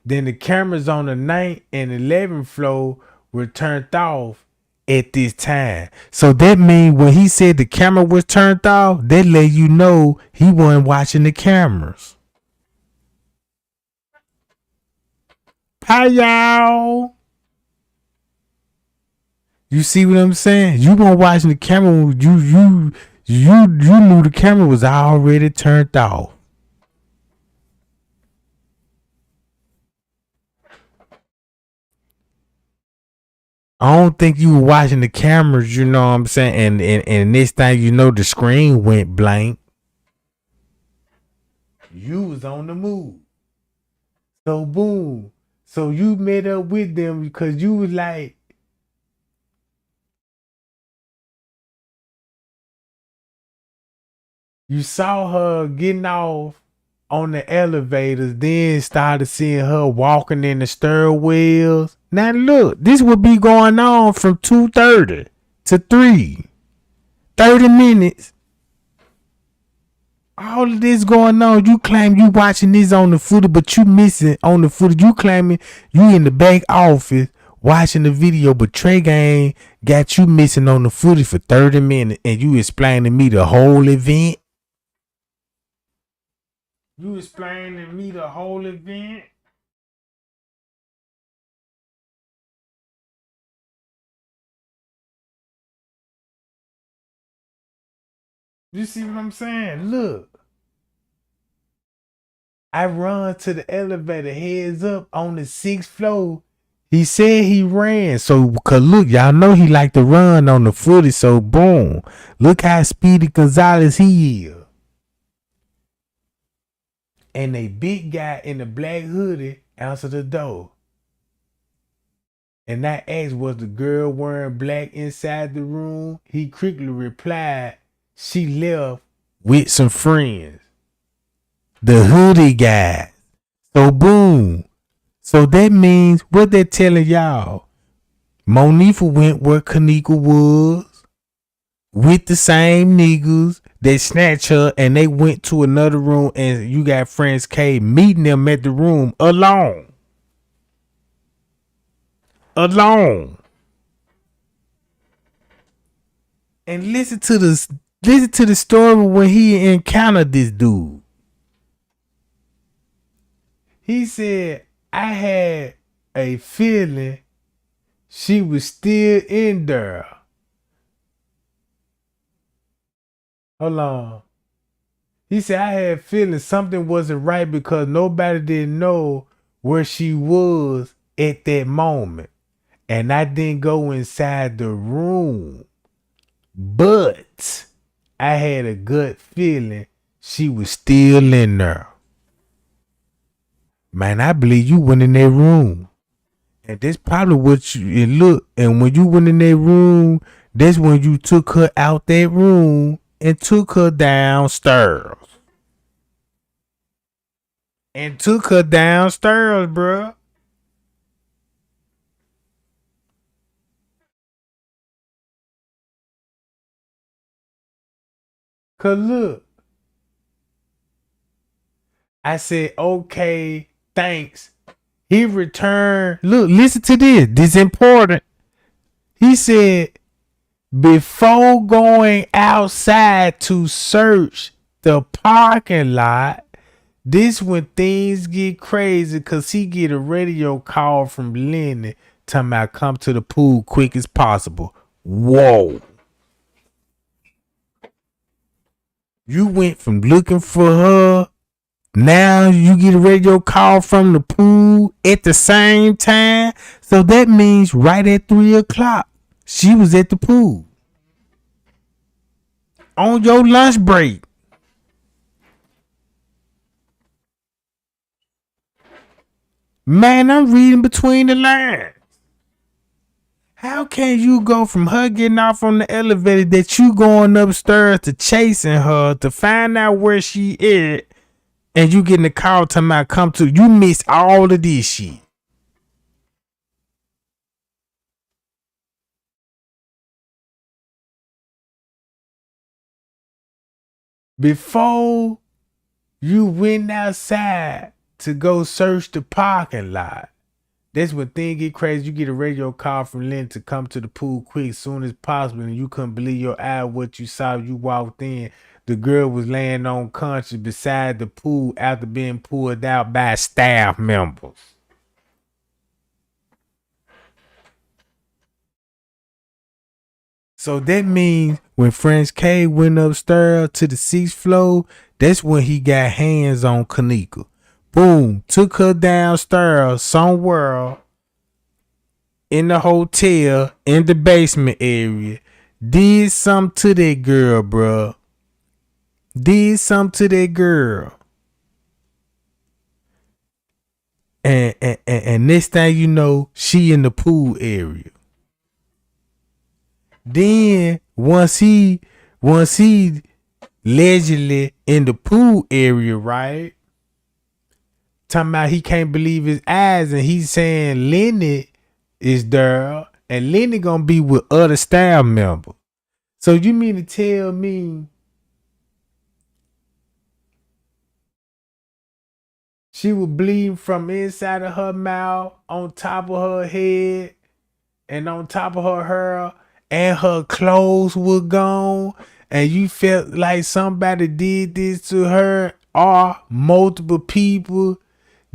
Then the cameras on the 9th and 11th floor were turned off at this time. So that means when he said the camera was turned off, that let you know he wasn't watching the cameras. Hi y'all. You see what I'm saying? You weren't watching the camera. You knew the camera was already turned off. I don't think you were watching the cameras, you know what I'm saying? And next thing you know, the screen went blank. You was on the move. So boom. So you met up with them because you was like, you saw her getting off on the elevators, then started seeing her walking in the stairwells. Now look, this would be going on from 2:30 to 3. 30 minutes. All of this going on. You claim you watching this on the footage, but you missing on the footage. You claiming you in the back office watching the video, but Trey Gang got you missing on the footage for 30 minutes, and you explaining to me the whole event. You explaining to me the whole event. You see what I'm saying? Look. I run to the elevator, heads up on the 6th floor. He said he ran. So, cause look, y'all know he like to run on the footage. So, boom. Look how Speedy Gonzalez he is. And a big guy in the black hoodie answered the door. And I asked, was the girl wearing black inside the room? He quickly replied, she left with some friends. The hoodie guy. So, boom. So that means what they're telling y'all. Monifa went where Kenneka was with the same niggas. They snatched her and they went to another room, and you got Franz K meeting them at the room alone. Alone. And listen to the story when he encountered this dude. He said, I had a feeling she was still in there. Hold on. He said, I had feeling something wasn't right because nobody didn't know where she was at that moment. And I didn't go inside the room. But I had a gut feeling she was still in there. Man, I believe you went in that room. And that's probably what you and look. And when you went in that room, that's when you took her out that room and took her downstairs. And took her downstairs, bruh. Cause look, I said, okay, thanks. He returned. Look, listen to this. This is important. He said, before going outside to search the parking lot, this when things get crazy because he get a radio call from Lenny talking about come to the pool quick as possible. Whoa. You went from looking for her. Now you get a radio call from the pool at the same time. So that means right at 3 o'clock, she was at the pool. On your lunch break. Man, I'm reading between the lines. How can you go from her getting off on the elevator that you going upstairs to chasing her to find out where she is and you getting a call talking about come to you missed all of this shit. Before you went outside to go search the parking lot. That's when things get crazy. You get a radio call from Lynn to come to the pool quick, soon as possible, and you couldn't believe your eye what you saw. You walked in. The girl was laying unconscious beside the pool after being pulled out by staff members. So that means when Franz K went upstairs to the 6th floor, that's when he got hands on Kenneka. Boom, took her downstairs somewhere in the hotel in the basement area. Did something to that girl, bruh. Did something to that girl. And next thing you know, she in the pool area. Then once he allegedly in the pool area, right? Talking about he can't believe his eyes, and he's saying Lenny is there, and Lenny gonna be with other staff members. So you mean to tell me she was bleeding from inside of her mouth, on top of her head, and on top of her hair, and her clothes were gone, and you felt like somebody did this to her, or multiple people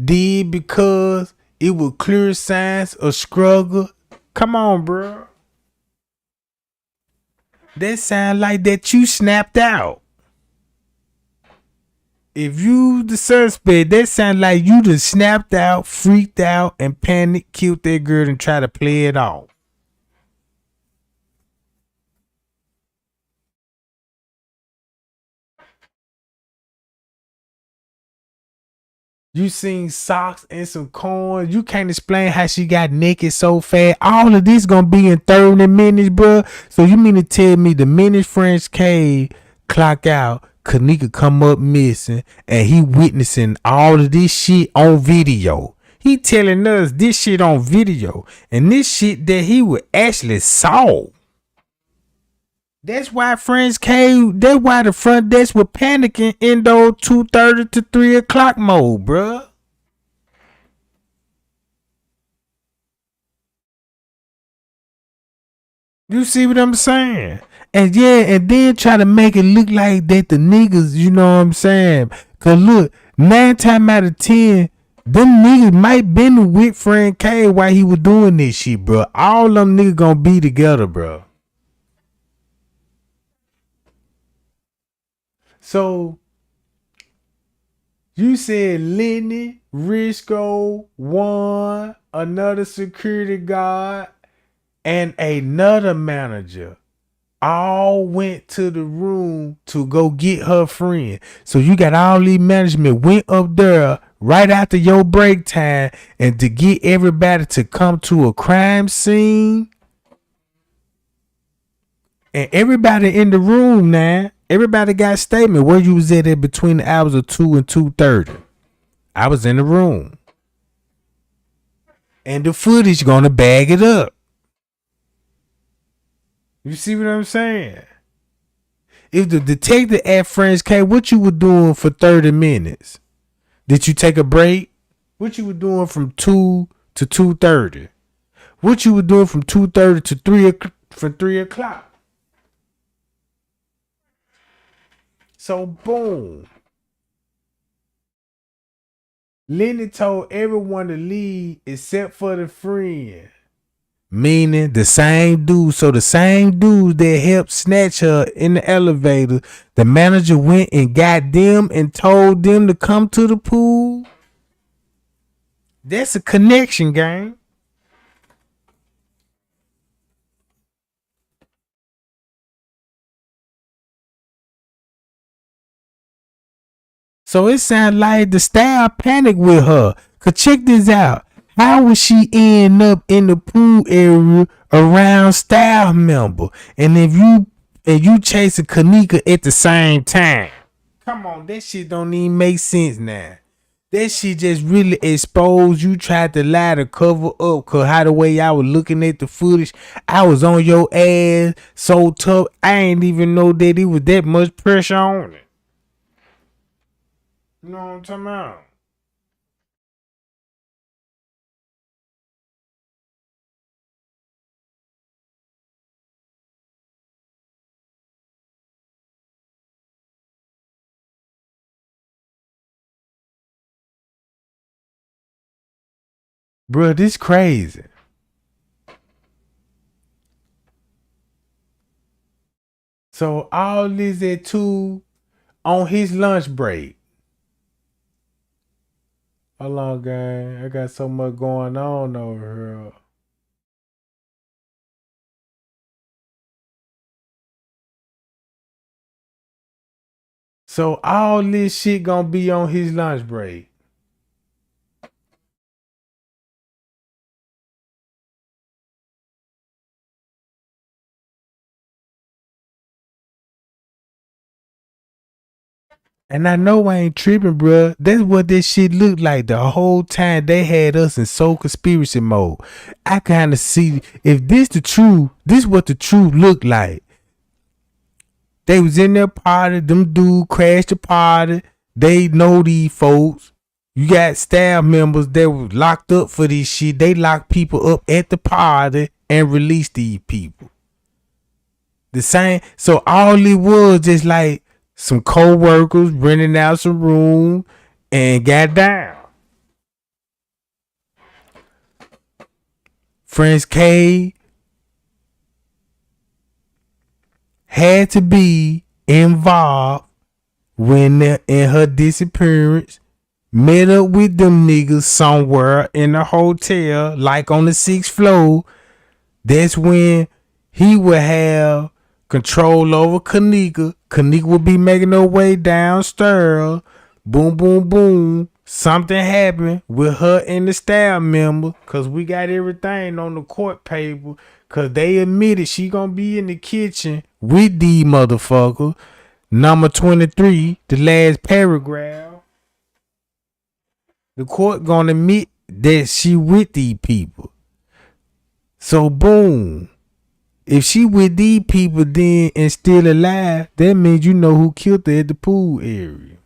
did because it was clear signs of struggle? Come on, bro. That sound like that you snapped out. If you the suspect, that sound like you just snapped out, freaked out, and panicked, killed that girl, and tried to play it off. You seen socks and some corn. You can't explain how she got naked so fast. All of this gonna be in 30 minutes, bro. So you mean to tell me the minute Franz K clock out, Kenneka come up missing, and he witnessing all of this shit on video? He telling us this shit on video, and this shit that he would actually saw. That's why Franz K. That's why the front desk was panicking in those 2:30 to 3 o'clock mode, bruh. You see what I'm saying? And yeah, and then try to make it look like that the niggas, you know what I'm saying? Cause look, 9 times out of 10, them niggas might been with Franz K while he was doing this shit, bro. All them niggas gonna be together, bro. So You said Lenny, Risco, one, another security guard, and another manager all went to the room to go get her friend. So you got all these management went up there right after your break time and to get everybody to come to a crime scene. And everybody in the room now, everybody got a statement where you was at between the hours of 2 and 2:30. I was in the room. And the footage gonna bag it up. You see what I'm saying? If the detective asked Franz K, what you were doing for 30 minutes? Did you take a break? What you were doing from 2 to 2:30? What you were doing from 2:30 to 3 o'clock? So boom. Lenny told everyone to leave except for the friend. Meaning the same dude. So the same dude that helped snatch her in the elevator, the manager went and got them and told them to come to the pool. That's a connection, gang. So it sounds like the staff panicked with her. Cause check this out. How would she end up in the pool area around staff member? And if you chasing Kenneka at the same time. Come on, that shit don't even make sense now. That shit just really exposed you tried to lie to cover up. Cause how the way I was looking at the footage, I was on your ass so tough. I ain't even know that it was that much pressure on it. You know what I'm talking about? Bruh, this crazy. So all this at 2 on his lunch break. Hold on, gang. I got so much going on over here. So all this shit gonna be on his lunch break. And I know I ain't tripping, bruh. That's what this shit looked like the whole time they had us in soul conspiracy mode. I kind of see if this the truth, this what the truth looked like. They was in their party, them dude crashed the party. They know these folks. You got staff members that was locked up for this shit. They lock people up at the party and release these people. The same. So all it was just like some co-workers renting out some room and got down. Franz K had to be involved when in her disappearance. Met up with them niggas somewhere in a hotel, like on the 6th floor. That's when he would have control over Kenneka. Kenneka would be making her way downstairs. Boom, boom, boom. Something happened with her and the staff member. Cause we got everything on the court paper. Cause they admitted she gonna be in the kitchen with these motherfuckers. Number 23, the last paragraph. The court gonna admit that she with these people. So boom. If she with these people then and still alive, that means you know who killed her at the pool area.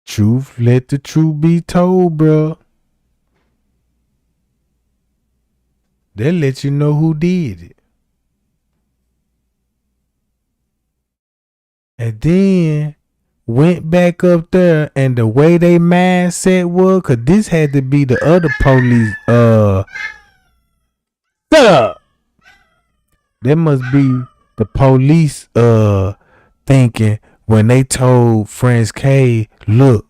Truth, let the truth be told, bro. They'll let you know who did it. And then went back up there, and the way they mindset was, cause this had to be the other police. Shut up. That must be the police. Thinking when they told Franz K, look,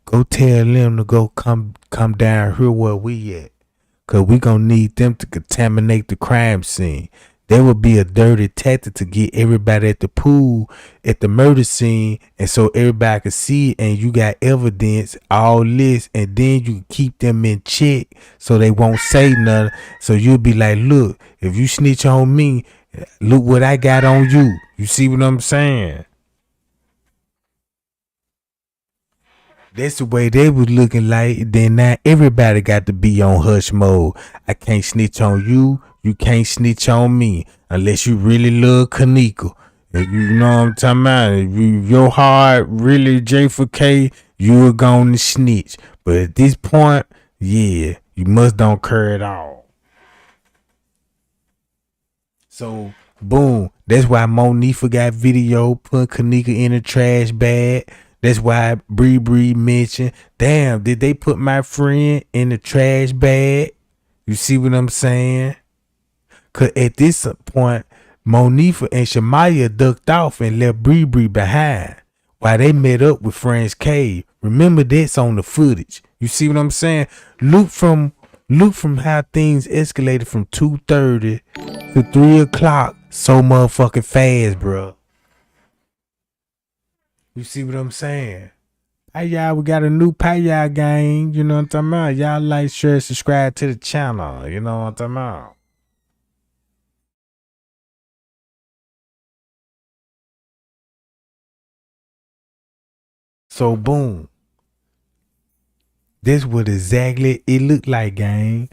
go tell them to go come down here where we at, cause we gonna need them to contaminate the crime scene. That would be a dirty tactic to get everybody at the pool at the murder scene, and so everybody can see it, and you got evidence, all this, and then you keep them in check so they won't say nothing. So you'll be like, look, if you snitch on me, look what I got on you. You see what I'm saying? That's the way they was looking like. Then now everybody got to be on hush mode. I can't snitch on you. You can't snitch on me unless you really love Kenneka. If you know what I'm talking about. If your heart really J for K, you are going to snitch. But at this point, yeah, you must don't care at all. So boom, that's why Monifa got video put Kenneka in a trash bag. That's why Bree mentioned, damn, did they put my friend in the trash bag? You see what I'm saying? Cause at this point, Monifa and Shamaya ducked off and left Bree behind while they met up with Franz Cave. Remember that's on the footage. You see what I'm saying? Look from how things escalated from 2:30 to 3 o'clock so motherfucking fast, bro. You see what I'm saying? Hey y'all, we got a new y'all gang. You know what I'm talking about? Y'all like, share, subscribe to the channel. You know what I'm talking about? So boom. This what exactly it looked like, gang.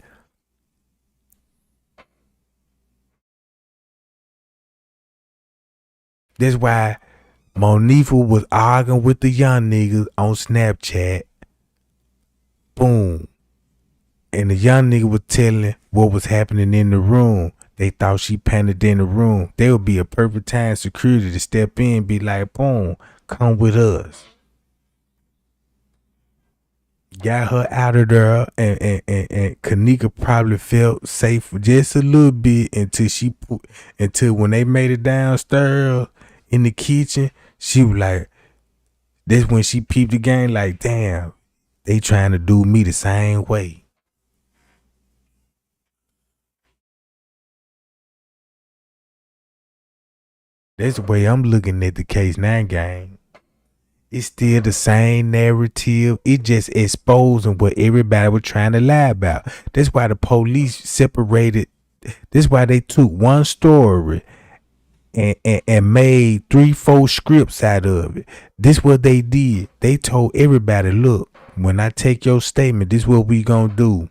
That's why Monifa was arguing with the young niggas on Snapchat. Boom. And the young nigga was telling what was happening in the room. They thought she panicked in the room. There would be a perfect time security to step in and be like, boom, come with us. Got her out of there, and Kenneka probably felt safe just a little bit until when they made it downstairs in the kitchen, she was like, that's when she peeped the game like, damn, they trying to do me the same way. That's the way I'm looking at the case now, gang. It's still the same narrative. It just exposing what everybody was trying to lie about. That's why the police separated. That's why they took one story and made 3-4 scripts out of it. This what they did. They told everybody, look, when I take your statement, this what we gonna do.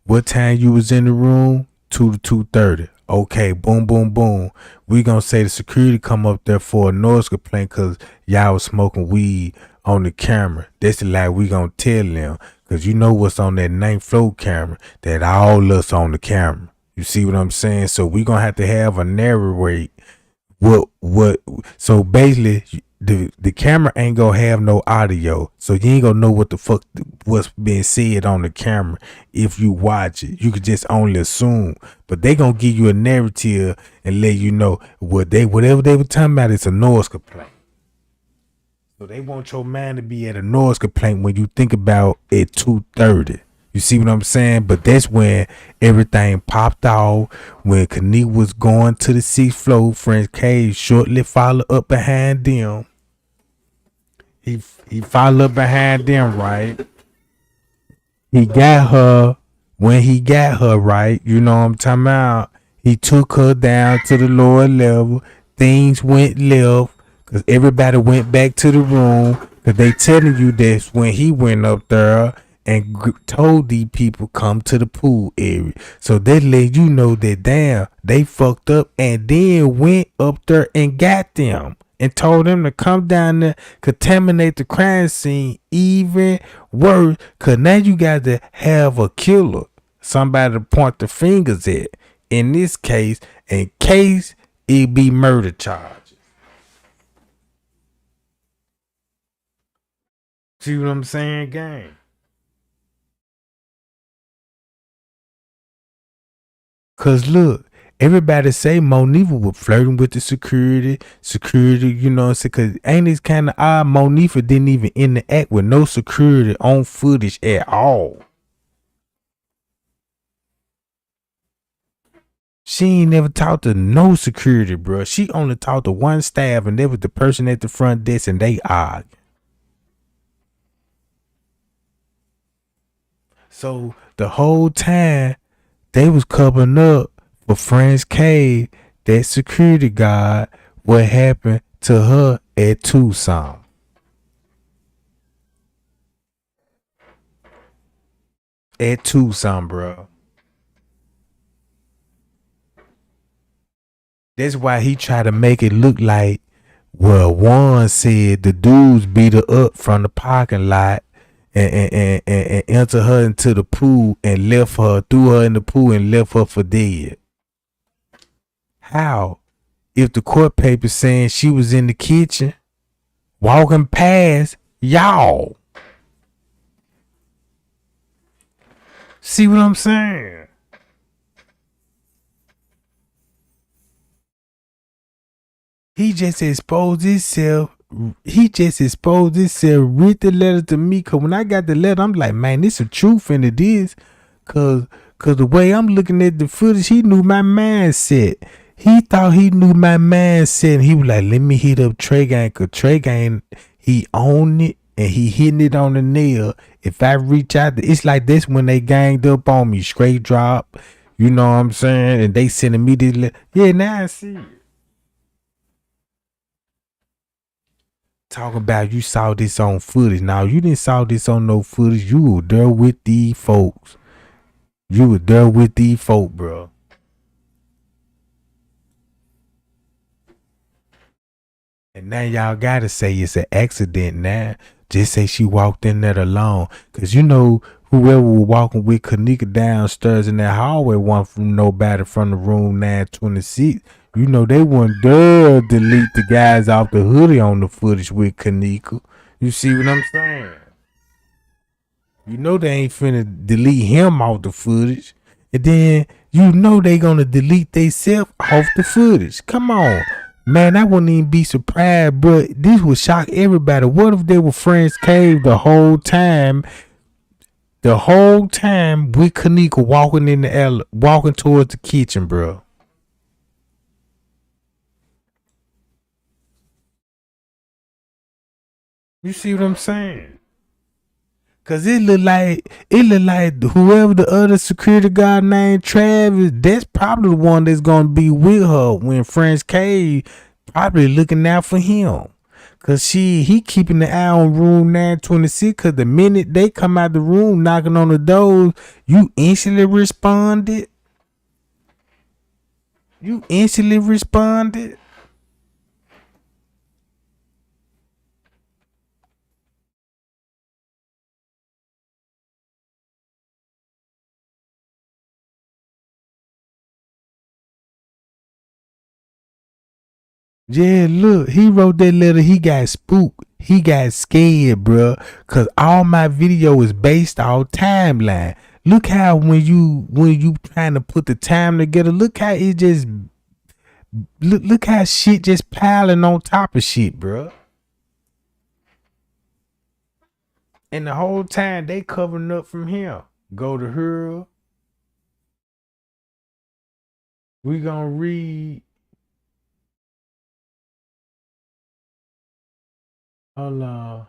What time you was in the room? 2 to 2:30. Okay, boom, boom, boom. We gonna say the security come up there for a noise complaint because y'all was smoking weed on the camera. That's the lie we gonna tell them, because you know what's on that 9th floor camera, that all us on the camera. You see what I'm saying? So we gonna have to have a narrate what so basically the camera ain't gonna have no audio, so you ain't gonna know what the fuck what's being said on the camera. If you watch it, you could just only assume, but they gonna give you a narrative and let you know whatever they were talking about is a noise complaint. So they want your mind to be at a noise complaint when you think about at 2:30. You see what I'm saying? But that's when everything popped off. When Kenneka was going to the 6th floor, Franz Cave shortly followed up behind them. He followed up behind them, right? He got her. When he got her, right? You know what I'm talking about? He took her down to the lower level. Things went left because everybody went back to the room. Because they telling you this when he went up there and told these people come to the pool area. So they let you know that damn, they fucked up, and then went up there and got them and told them to come down there, contaminate the crime scene even worse. Cause now you got to have a killer, somebody to point the fingers at. In this case, it be murder charges. See what I'm saying, gang? Cause look, everybody say Monifa was flirting with the security, you know what I'm saying? Cause ain't this kind of odd? Monifa didn't even interact with no security on footage at all. She ain't never talked to no security, bro. She only talked to one staff, and that was the person at the front desk, and they argued. So the whole time they was covering up for Franz Cave, that security guard, what happened to her at Tucson. At Tucson, bro. That's why he tried to make it look like, well, one said the dudes beat her up from the parking lot and enter her into the pool and left her, threw her in the pool and left her for dead. How? If the court paper saying she was in the kitchen walking past y'all. See what I'm saying? He just exposed himself. Read the letter to me. Cause when I got the letter, I'm like, man, this is truth in it is. Cause the way I'm looking at the footage, he knew my mindset. He thought he knew my mindset. And he was like, let me hit up Trey Gang. Cause Trey Gang, he owned it and he hitting it on the nail. If I reach out, it's like this when they ganged up on me, straight drop. You know what I'm saying? And they sending me this letter. Yeah, now I see it. Talking about you saw this on footage. Now you didn't saw this on no footage. You were there with these folks. Bro. And now y'all gotta say it's an accident now. Just say she walked in there alone. Cause you know whoever was walking with Kenneka downstairs in that hallway wasn't from nobody from the room 926. You know they wouldn't dare delete the guys off the hoodie on the footage with Kenneka. You see what I'm saying? You know they ain't finna delete him off the footage. And then you know they gonna delete theyself off the footage. Come on. Man, I wouldn't even be surprised, but this would shock everybody. What if they were Franz Cave the whole time? The whole time with Kenneka walking in the alley, walking towards the kitchen, bro. You see what I'm saying? Cause it look like whoever the other security guard named Travis, that's probably the one that's gonna be with her when Franz Cave probably looking out for him. Cause he keeping the eye on room 926. Cause the minute they come out the room knocking on the doors, you instantly responded. Yeah, look, he wrote that letter. He got spooked. He got scared, bro. Cause all my video is based off timeline. Look how when you trying to put the time together, look how it just look how shit just piling on top of shit, bro. And the whole time they covering up from here. Go to her. We gonna read. Hold on.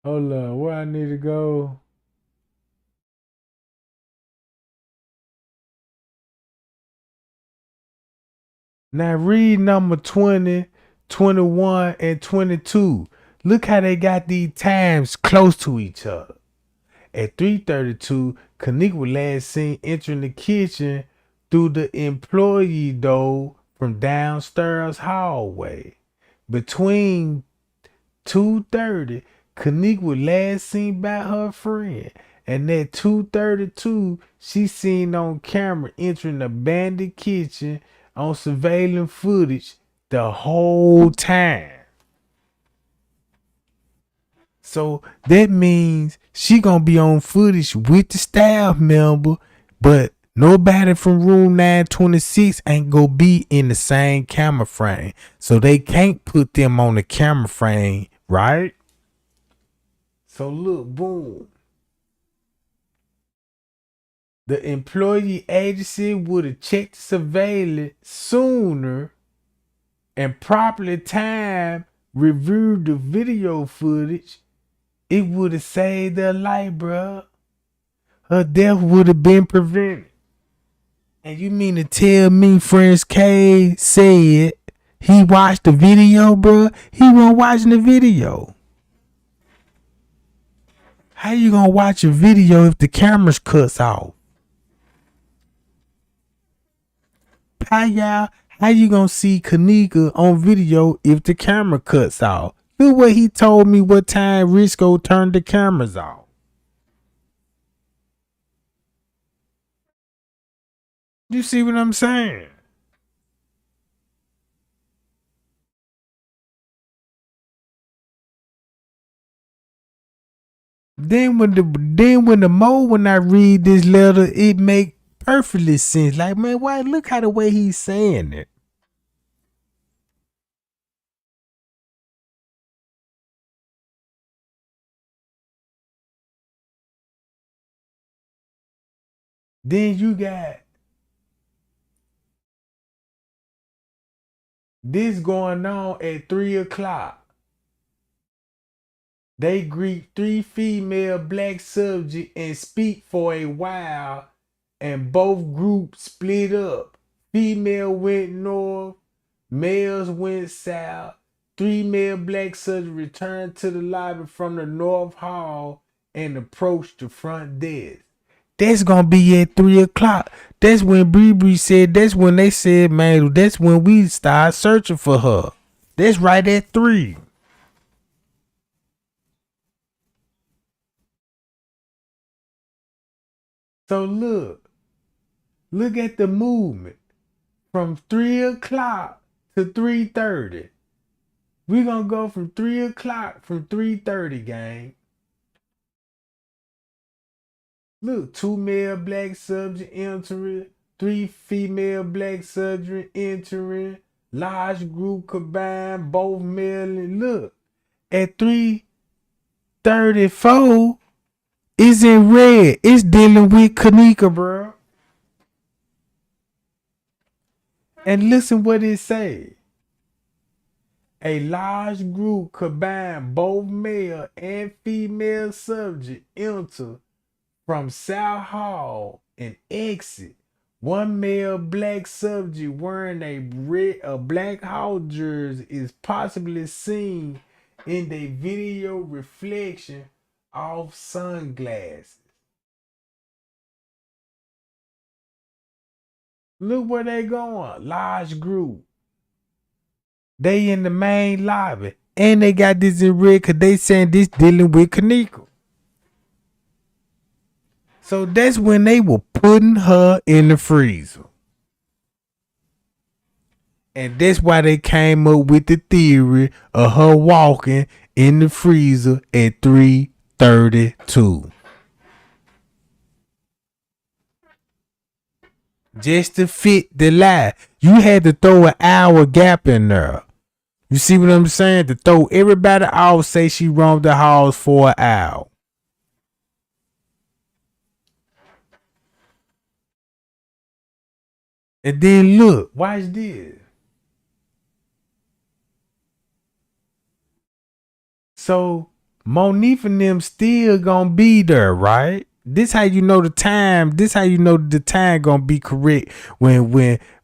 Hold on. Where I need to go? Now read number 20, 21, and 22. Look how they got these times close to each other. At 3:32, Kenneka was last seen entering the kitchen through the employee door from downstairs hallway. Between 2:30, Kenneka was last seen by her friend. And at 2:32, she seen on camera entering the abandoned kitchen on surveillance footage the whole time. So that means she gonna be on footage with the staff member, but nobody from room 926 ain't gonna be in the same camera frame. So they can't put them on the camera frame, right? So look, boom. The employee agency would have checked the surveillance sooner and properly time reviewed the video footage. It would have saved her life, bruh. Her death would have been prevented. And you mean to tell me Franz K said he watched the video, bruh? He wasn't watching the video. How you gonna watch a video if the camera's cuts off? How you gonna see Kenneka on video if the camera cuts off? Look what he told me what time Risco turned the cameras off. You see what I'm saying? Then when I read this letter, it make perfectly sense. Like, man, why look how the way he's saying it. Then you got this going on at 3:00. They greet 3 female black subjects and speak for a while, and both groups split up. Female went north, males went south. 3 male black subjects returned to the lobby from the north hall and approached the front desk. That's gonna be at 3:00. That's when Bree said, that's when they said, man, that's when we start searching for her. That's right at 3. So look at the movement from 3:00 to 3:30. We're gonna go from 3:00 from 3:30, gang. Look, 2 male black subjects entering, 3 female black subjects entering, large group combined, both male. And look, at 3:34, it's in red. It's dealing with Kenneka, bro. And listen what it say. A large group combined, both male and female subject enter from South Hall and exit. 1 male black subject wearing a Black Hawk jersey is possibly seen in the video reflection of sunglasses. Look where they going. Large group. They in the main lobby. And they got this in red because they saying this dealing with Kenneka. So that's when they were putting her in the freezer. And that's why they came up with the theory of her walking in the freezer at 3:32. Just to fit the lie. You had to throw an hour gap in there. You see what I'm saying? To throw everybody off, say she roamed the halls for an hour. And then look, watch this. So Monique and them still gonna be there, right? This how you know the time. This how you know the time gonna be correct when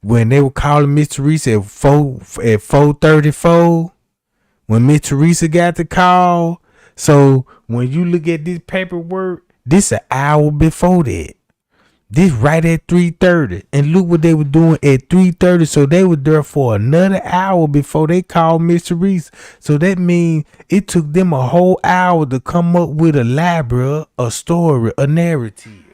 they were calling Miss Teresa at 4:34. When Miss Teresa got the call. So when you look at this paperwork, this an hour before that. This right at 3:30. And look what they were doing at 3:30. So they were there for another hour before they called Mr. Reese. So that means it took them a whole hour to come up with a library, a story, a narrative.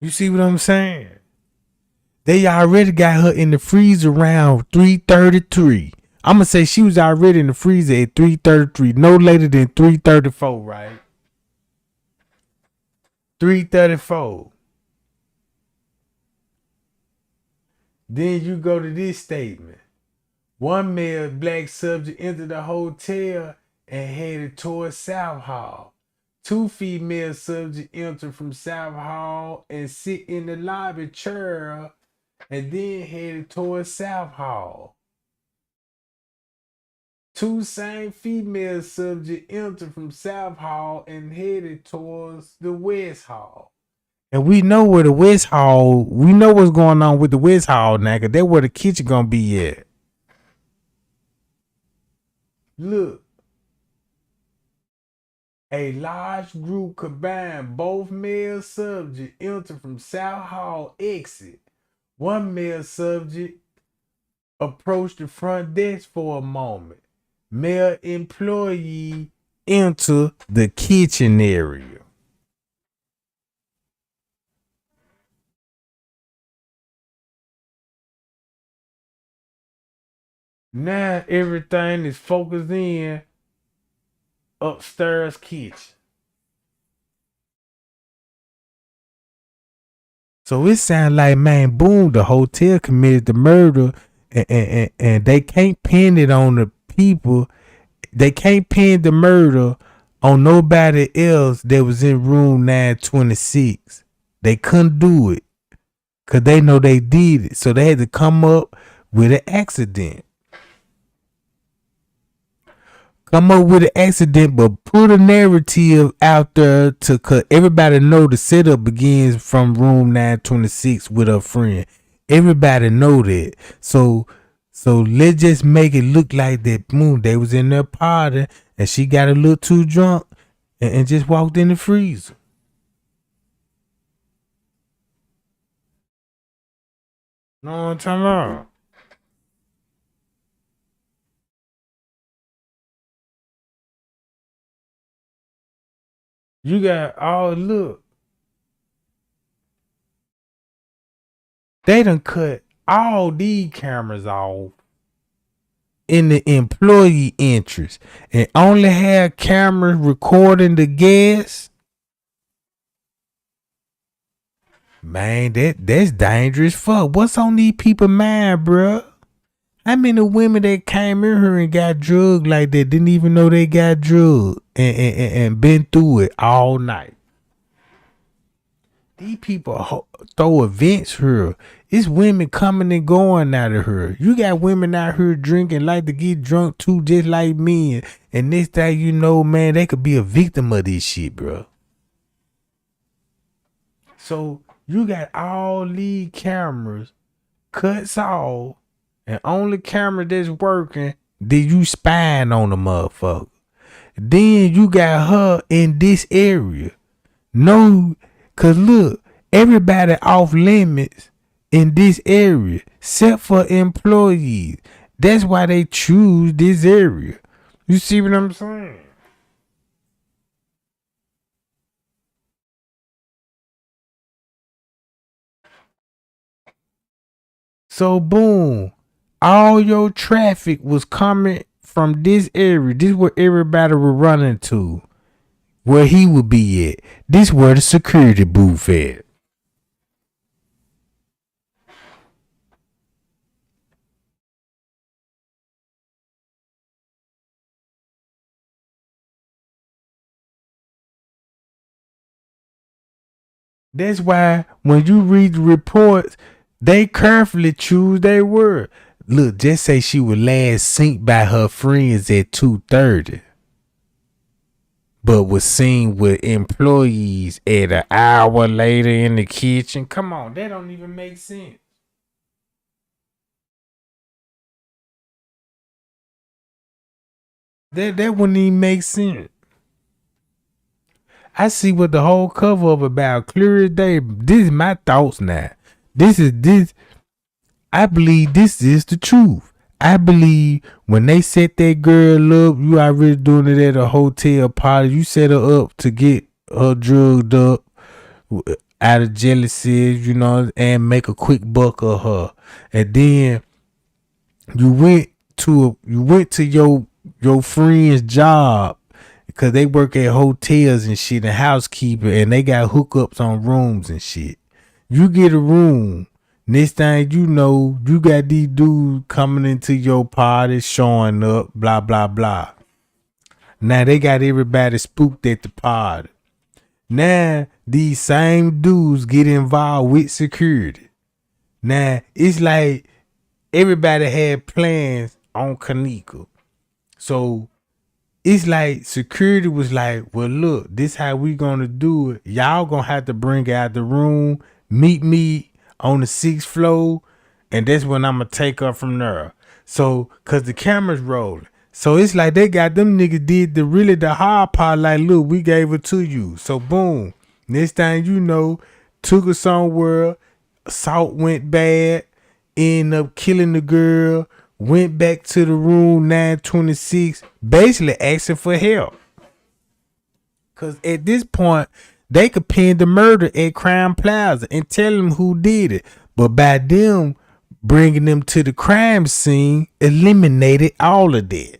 You see what I'm saying? They already got her in the freezer around 3:33. I'm gonna say she was already in the freezer at 3:33, no later than 3:34, right? 3:34. Then you go to this statement. One male black subject entered the hotel and headed towards South Hall. Two female subjects entered from South Hall and sit in the lobby chair and then headed towards South Hall. Two same female subjects entered from South Hall and headed towards the West Hall. And we know where the West Hall, we know what's going on with the West Hall now, because that's where the kitchen gonna be at. Look, a large group combined both male subjects entered from South Hall exit. One male subject approached the front desk for a moment. Male employee enter the kitchen area. Now everything is focused in upstairs kitchen. So it sounds like, man, boom, the hotel committed the murder, and they can't pin it on the people. They can't pin the murder on nobody else that was in room 926. They couldn't do it because they know they did it. So they had to come up with an accident. Come up with an accident, but put a narrative out there to cause everybody know the setup begins from room 926 with her friend. Everybody know that. So let's just make it look like that moon they was in their party and she got a little too drunk and just walked in the freezer. Know what I'm talking about? You got all look. They done cut all these cameras off in the employee interest and only have cameras recording the guests. Man, that's dangerous fuck. What's on these people mind, bruh? How many women that came in here and got drugged like that didn't even know they got drugged and been through it all night? These people throw events here. It's women coming and going out of here. You got women out here drinking, like to get drunk too, just like me. And next thing you know, man, they could be a victim of this shit, bro. So you got all these cameras cuts off, and only camera that's working, then you spying on the motherfucker. Then you got her in this area. No, cause look, everybody off limits in this area, except for employees. That's why they choose this area. You see what I'm saying? So boom, all your traffic was coming from this area. This is where everybody was running to. Where he would be at. This where the security booth at. That's why when you read the reports, they carefully choose their word. Look, just say she was last seen by her friends at 2:30, but was seen with employees at an hour later in the kitchen. Come on, that don't even make sense. That wouldn't even make sense. I see what the whole cover of about. Clear as day. This is my thoughts now. This. I believe this is the truth. I believe when they set that girl up, you already doing it at a hotel party. You set her up to get her drugged up out of jealousy, and make a quick buck of her. And then you went to your friend's job because they work at hotels and shit and housekeeper, and they got hookups on rooms and shit. You get a room. Next thing you know, you got these dudes coming into your party, showing up, blah, blah, blah. Now they got everybody spooked at the party. Now these same dudes get involved with security. Now it's like everybody had plans on Kenneka. So it's like security was like, well, look, this how we gonna do it. Y'all gonna have to bring out the room, meet me on the 6th floor, and that's when I'm gonna take her from there. So, cause the camera's rolling. So it's like they got them niggas did the hard part, like, look, we gave it to you. So boom. Next thing you know, took her somewhere, assault went bad, ended up killing the girl, went back to the room 926, basically asking for help. Cause at this point, they could pin the murder at Crime Plaza and tell them who did it. But by them bringing them to the crime scene, eliminated all of that.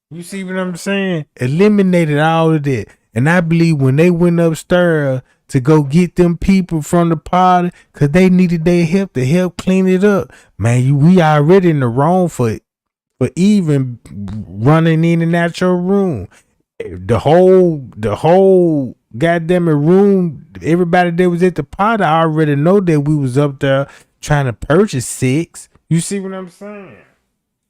You see what I'm saying? Eliminated all of that. And I believe when they went upstairs to go get them people from the party, because they needed their help to help clean it up. Man, we already in the wrong for even running in and out your room. The whole goddamn room, everybody that was at the party already know that we was up there trying to purchase sex. You see what I'm saying?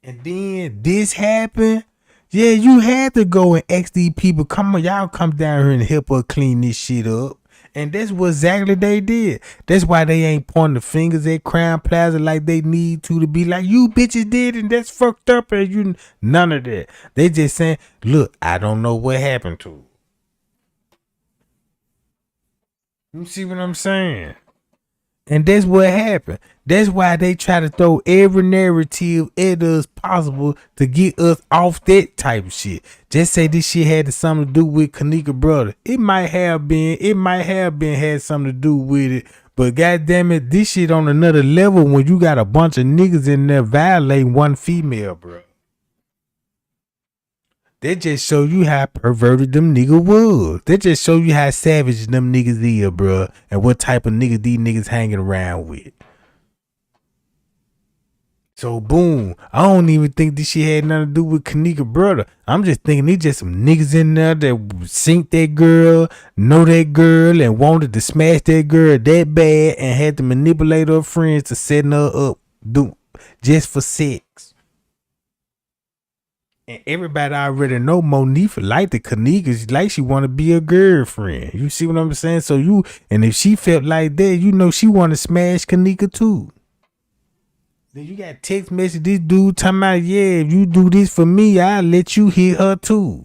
And then this happened. Yeah, you had to go and ask these people, come on, y'all come down here and help us clean this shit up. And that's what exactly they did. That's why they ain't pointing the fingers at Crime Plaza like they need to be like, you bitches did and that's fucked up, and you none of that. They just saying, look, I don't know what happened to her. You see what I'm saying? And that's what happened. That's why they try to throw every narrative at us possible to get us off that type of shit. Just say this shit had something to do with Kenneka brother. It might have been had something to do with it. But goddamn it, this shit on another level when you got a bunch of niggas in there violating one female, bro. They just show you how perverted them niggas was. They just show you how savage them niggas is, bro, and what type of niggas these niggas hanging around with. So boom, I don't even think this shit had nothing to do with Kenneka brother. I'm just thinking they just some niggas in there that sink that girl, know that girl, and wanted to smash that girl that bad, and had to manipulate her friends to setting her up just for sex. And everybody already know Monifa like the Kenneka, like she want to be a girlfriend. You see what I'm saying? So and if she felt like that, she want to smash Kenneka too. Then you got text message this dude talking about, yeah, if you do this for me, I'll let you hit her too.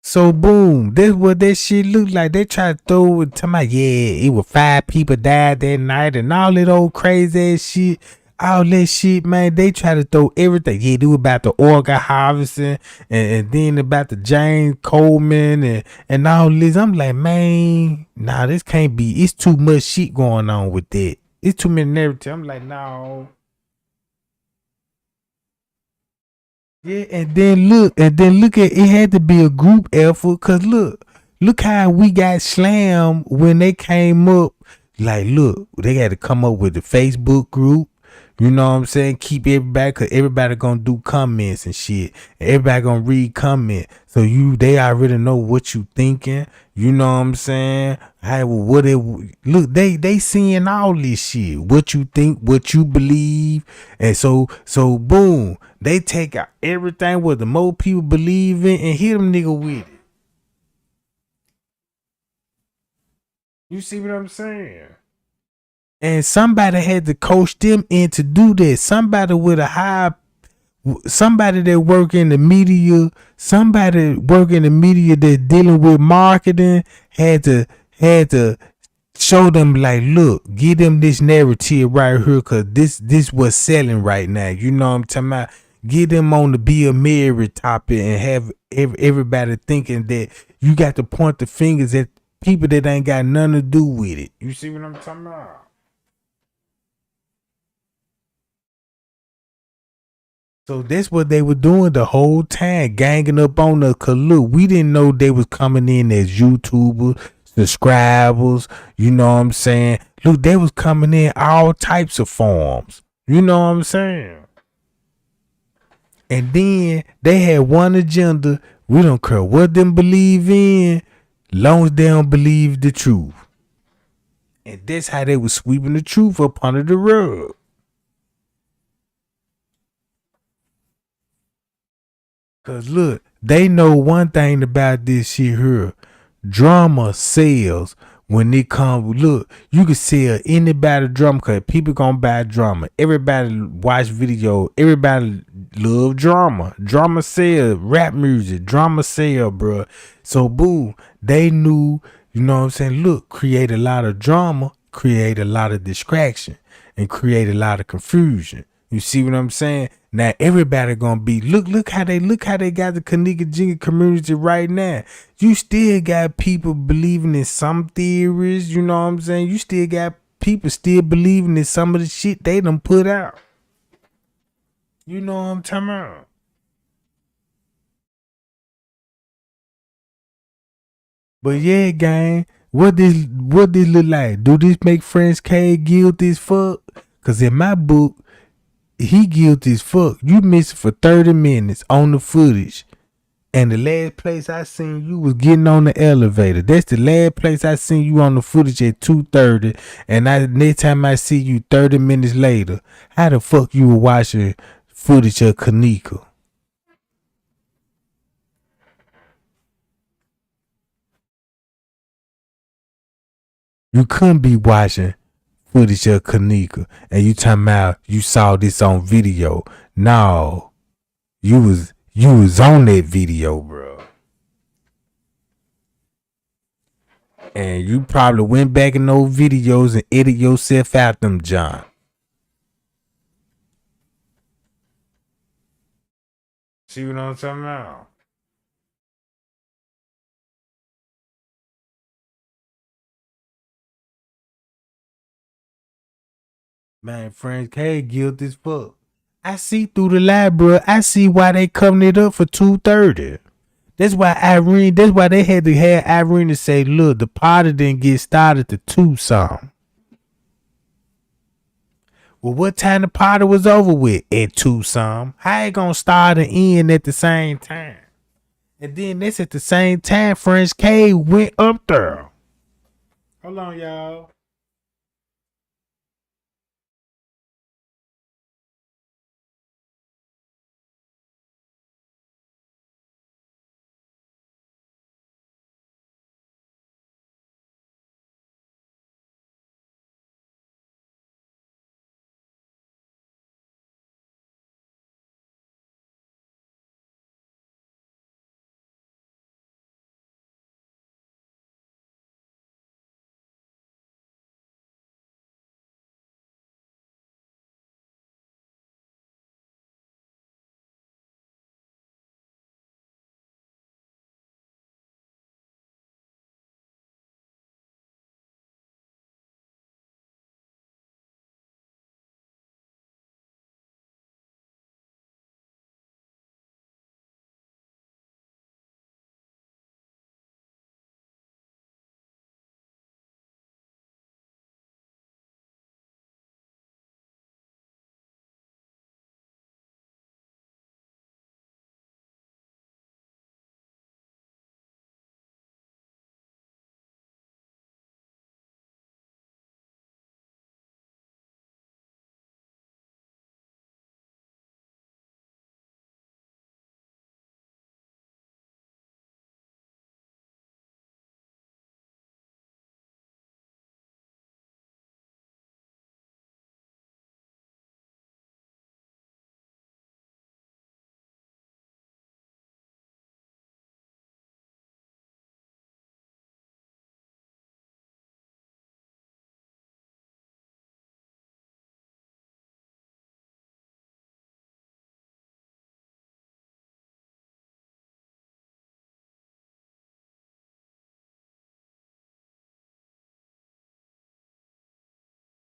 So boom, that's what that shit look like. They try to throw it to my, yeah, it was 5 people died that night and all that old crazy ass shit. All that shit, man, they try to throw everything. Yeah, do about the organ harvesting and then about the James Coleman and all this. I'm like, man, nah, this can't be. It's too much shit going on with that. It's too many narratives. I'm like, no. Yeah, and then look at it had to be a group effort, cause look how we got slammed when they came up. Like, look, they had to come up with the Facebook group. You know what I'm saying? Keep everybody, cause everybody gonna do comments and shit. Everybody gonna read comment. So they already know what you thinking. You know what I'm saying? Look, they seeing all this shit. What you think, what you believe. And so boom, they take out everything what the more people believe in and hit them nigga with it. You see what I'm saying? And somebody had to coach them in to do that. Somebody with a high, somebody that work in the media, somebody work in the media that dealing with marketing had to show them like, look, give them this narrative right here, cause this what's selling right now. You know what I'm talking about? Get them on the Be a Mary topic and have everybody thinking that you got to point the fingers at people that ain't got nothing to do with it. You see what I'm talking about? So that's what they were doing the whole time, ganging up on us. Cause look, we didn't know they was coming in as YouTubers, subscribers. You know what I'm saying? Look, they was coming in all types of forms. You know what I'm saying? And then they had one agenda. We don't care what them believe in, long as they don't believe the truth. And that's how they was sweeping the truth up under the rug. Cause look, they know one thing about this shit here. Drama sells when it comes. Look, you can sell anybody drama cause people gonna buy drama. Everybody watch video. Everybody love drama. Drama sell. Rap music. Drama sell, bro. So boom, they knew. You know what I'm saying? Look, create a lot of drama, create a lot of distraction, and create a lot of confusion. You see what I'm saying? Now everybody gonna be look how they got the Kenneka Jenkins community right now. You still got people believing in some theories, you know what I'm saying? You still got people still believing in some of the shit they done put out. You know what I'm talking about? But yeah, gang, what this look like? Do this make Franz guilty as fuck? Cause in my book, he guilty as fuck. You missing for 30 minutes on the footage. And the last place I seen you was getting on the elevator. That's the last place I seen you on the footage at 2:30. And next time I see you 30 minutes later, how the fuck you were watching footage of Kenneka? You couldn't be watching footage of Kenneka and you talking about you saw this on video. No, you was on that video, bro. And you probably went back in those videos and edit yourself out them, John. See what I'm talking about? Man, Franz K guilty as fuck. I see through the lie, bro. I see why they covering it up for 2:30. That's why they had to have Irene to say, look, the party didn't get started to 2 something. Well, what time the party was over with? At 2 something. How it gonna start and end at the same time? And then that's at the same time Franz K went up there. Hold on, y'all.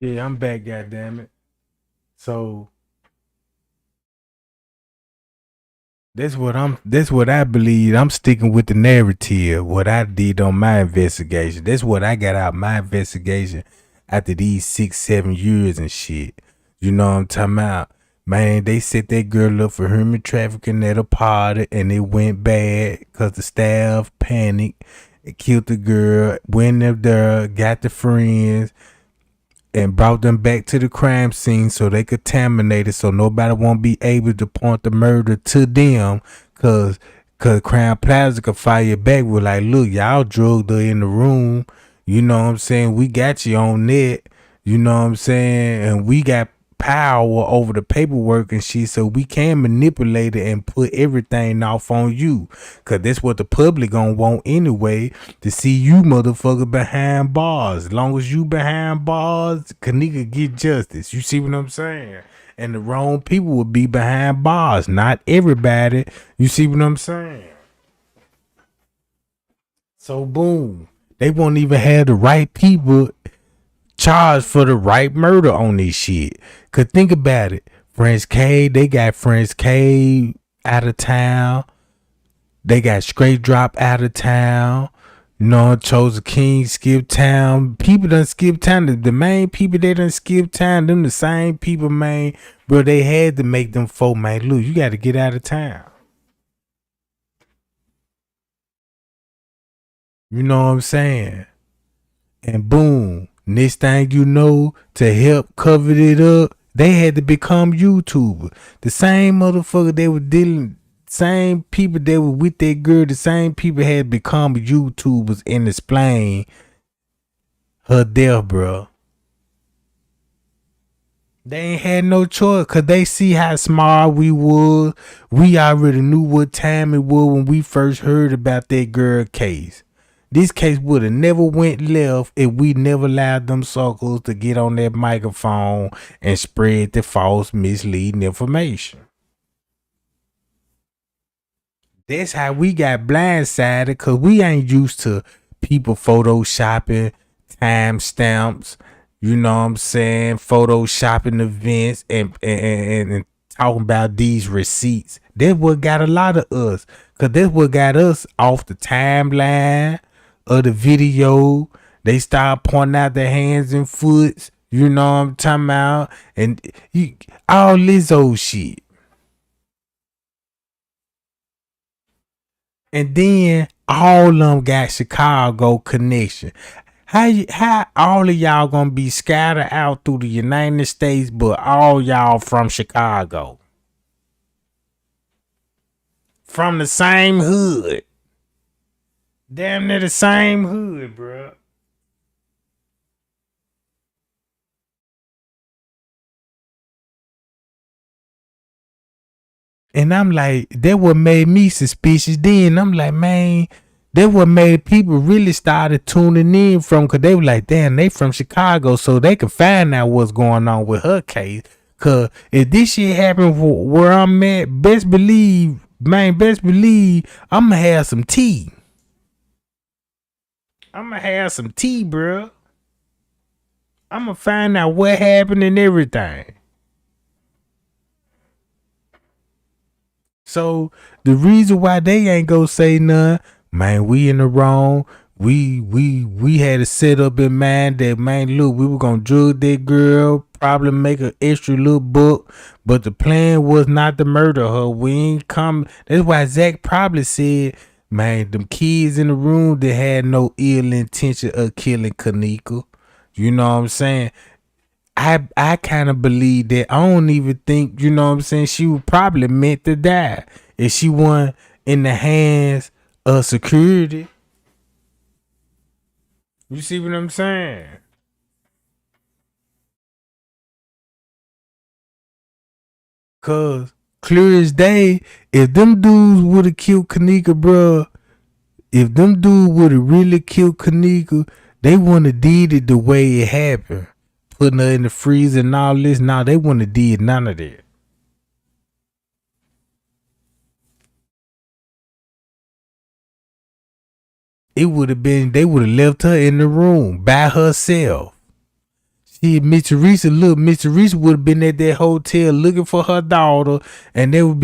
Yeah, I'm back, goddammit. So that's what I believe. I'm sticking with the narrative, what I did on my investigation. That's what I got out my investigation after these 6, 7 years and shit. You know what I'm talking about? Man, they set that girl up for human trafficking at a party and it went bad because the staff panicked and killed the girl, went up there, got the friends, and brought them back to the crime scene so they contaminate it so nobody won't be able to point the murder to them cause Crown Plaza could fire back with like, look, y'all drugged her in the room. You know what I'm saying? We got you on that. You know what I'm saying? And we got power over the paperwork and shit, so we can manipulate it and put everything off on you. Cause that's what the public gonna want anyway, to see you motherfucker behind bars. As long as you behind bars, Kenneka get justice. You see what I'm saying? And the wrong people will be behind bars. Not everybody. You see what I'm saying? So boom. They won't even have the right people charged for the right murder on this shit. Cause think about it. Franz K, they got Franz K out of town. They got Straight Drop out of town. You know, Chosen King skip town. People done skip town. The main people they done skip town, them the same people, man. Bro, they had to make them folk, man. Look, you got to get out of town. You know what I'm saying? And boom, next thing you know, to help cover it up, they had to become YouTubers. The same motherfucker they were dealing, same people that were with that girl, the same people had become YouTubers and explain her death, bro. They ain't had no choice because they see how smart we was. We already knew what time it was when we first heard about that girl case. This case would have never went left if we never allowed them suckers to get on that microphone and spread the false, misleading information. That's how we got blindsided because we ain't used to people photoshopping timestamps, you know what I'm saying, photoshopping events and talking about these receipts. That's what got a lot of us because that's what got us off the timeline of the video. They start pointing out their hands and foots, you know what I'm talking about, and all this old shit. And then all of them got Chicago connection. How all of y'all gonna be scattered out through the United States, but all y'all from Chicago, from the same hood, damn near the same hood, bro. And I'm like, that what made me suspicious. Then I'm like, man, that what made people really started tuning in from, cause they were like, damn, they from Chicago, so they can find out what's going on with her case. Cause if this shit happened where I'm at, best believe, man, best believe, I'ma have some tea. I'ma have some tea, bro. I'ma find out what happened and everything. So the reason why they ain't go say none, man, we in the wrong. We had a set up in mind that, man, look, we were gonna drug that girl, probably make an extra little book, but the plan was not to murder her. We ain't come. That's why Zach probably said, man, them kids in the room that had no ill intention of killing Kenneka. You know what I'm saying? I kind of believe that. I don't even think, you know what I'm saying, she was probably meant to die if she wasn't in the hands of security. You see what I'm saying? Cause clear as day, if them dudes would have killed Kenneka, bro, if them dudes would have really killed Kenneka, they wouldn't have did it the way it happened. Putting her in the freezer and all this. Nah, they wouldn't have did none of that. It would have been, they would have left her in the room by herself. See, Miss Teresa, look, Miss Teresa would have been at that hotel looking for her daughter, and they would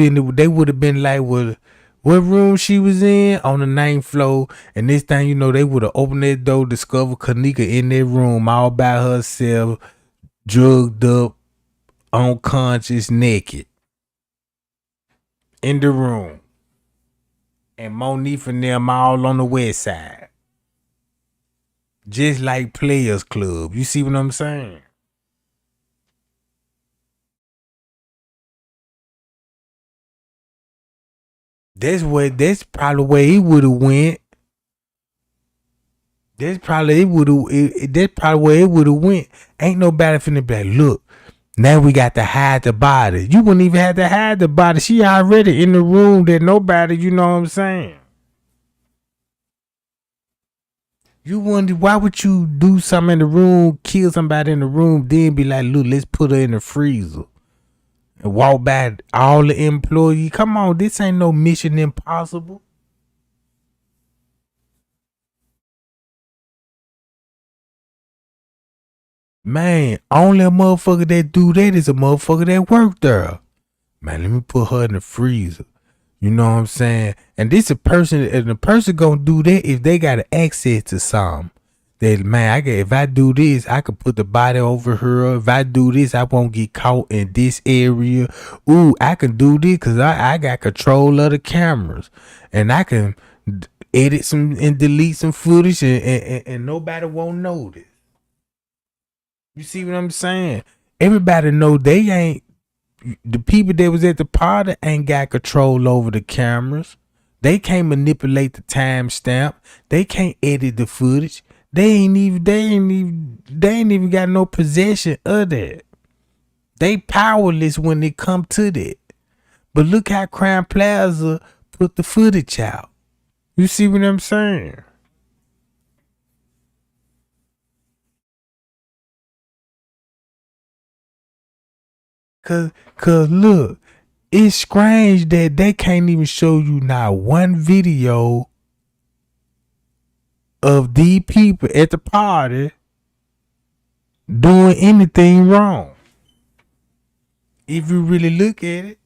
have been like, what room she was in on the 9th floor, and this thing, they would have opened that door, discovered Kenneka in that room all by herself, drugged up, unconscious, naked, in the room, and Monique and them all on the west side, just like Players Club. You see what I'm saying? That's probably where he would have went. That's probably that's probably where it would have went. Ain't nobody finna be like, look, now we got to hide the body. You wouldn't even have to hide the body. She already in the room that nobody, you know what I'm saying? You wonder why would you do something in the room, kill somebody in the room, then be like, look, let's put her in the freezer and walk by all the employees. Come on, this ain't no Mission Impossible. Man, only a motherfucker that do that is a motherfucker that work there. Man, let me put her in the freezer. You know what I'm saying? And this a person, and the person gonna do that if they got access to something. That man, if I do this, I can put the body over her. If I do this, I won't get caught in this area. Ooh, I can do this because I got control of the cameras, and I can edit some and delete some footage, and nobody won't notice. You see what I'm saying? Everybody know they ain't the people that was at the party ain't got control over the cameras. They can't manipulate the timestamp. They can't edit the footage. They ain't even got no possession of that. They powerless when it come to that. But look how Crime Plaza put the footage out. You see what I'm saying? Cause look, it's strange that they can't even show you not one video of these people at the party doing anything wrong. If you really look at it,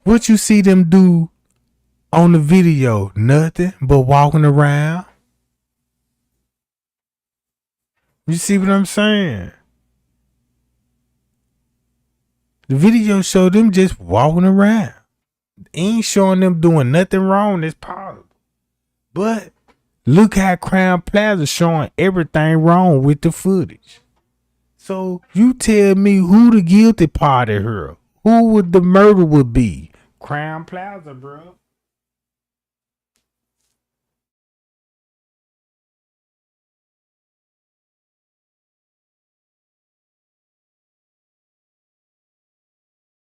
what you see them do on the video, nothing but walking around. You see what I'm saying? The video showed them just walking around. Ain't showing them doing nothing wrong that's possible. But look how Crown Plaza showing everything wrong with the footage. So you tell me who the guilty party here? Who would the murder would be? Crown Plaza, bro.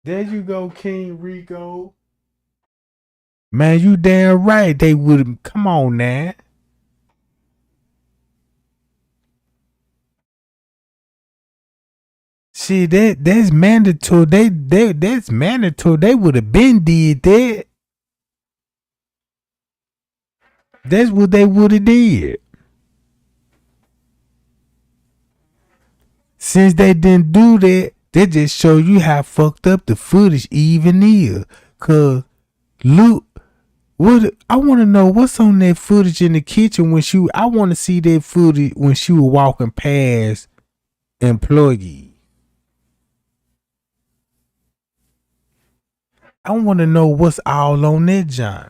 There you go, King Rico. Man, you damn right they would. Come on now. See that's mandatory. That's mandatory. They would have been did that. That's what they would have did. Since they didn't do that, they just show you how fucked up the footage even is. Cause look, what I want to know what's on that footage in the kitchen when she. I want to see that footage when she was walking past employees. I want to know what's all on that junk.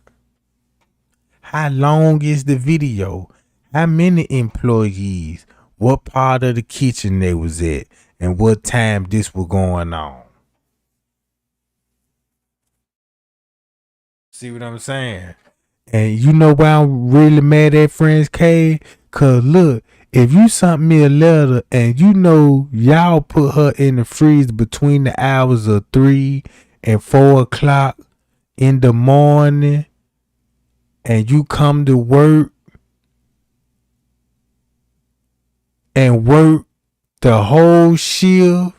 How long is the video? How many employees? What part of the kitchen they was at? And what time this was going on? See what I'm saying? And you know why I'm really mad at Franz K? Cause look, if you sent me a letter and you know y'all put her in the freezer between the hours of 3 and 4 o'clock in the morning, and you come to work and work the whole shift,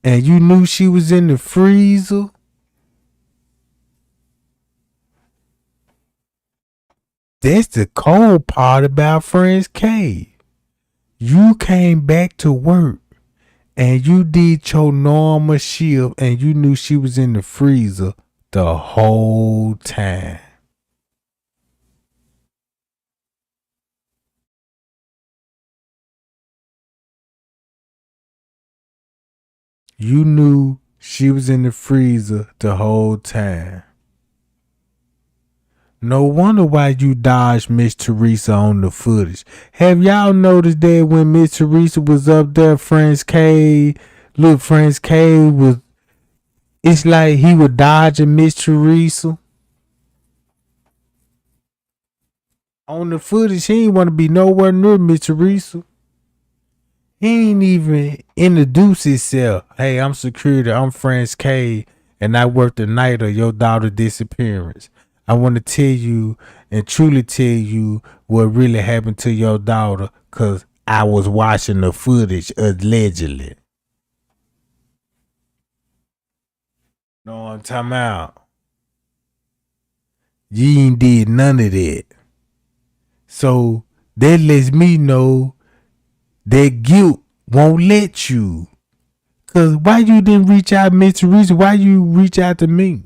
and you knew she was in the freezer, that's the cold part about Franz K. You came back to work and you did your normal shift and you knew she was in the freezer the whole time. You knew she was in the freezer the whole time. No wonder why you dodged Miss Teresa on the footage. Have y'all noticed that when Miss Teresa was up there, Franz K, look, Franz K was, it's like he was dodging Miss Teresa. On the footage, he ain't want to be nowhere near Miss Teresa. He ain't even introduce himself. Hey, I'm security. I'm Franz K, and I worked the night of your daughter's disappearance. I want to tell you and truly tell you what really happened to your daughter, cause I was watching the footage allegedly. Know what I'm talking about? You ain't did none of that. So that lets me know that guilt won't let you. Cause why you didn't reach out, Miss Teresa? Why you reach out to me?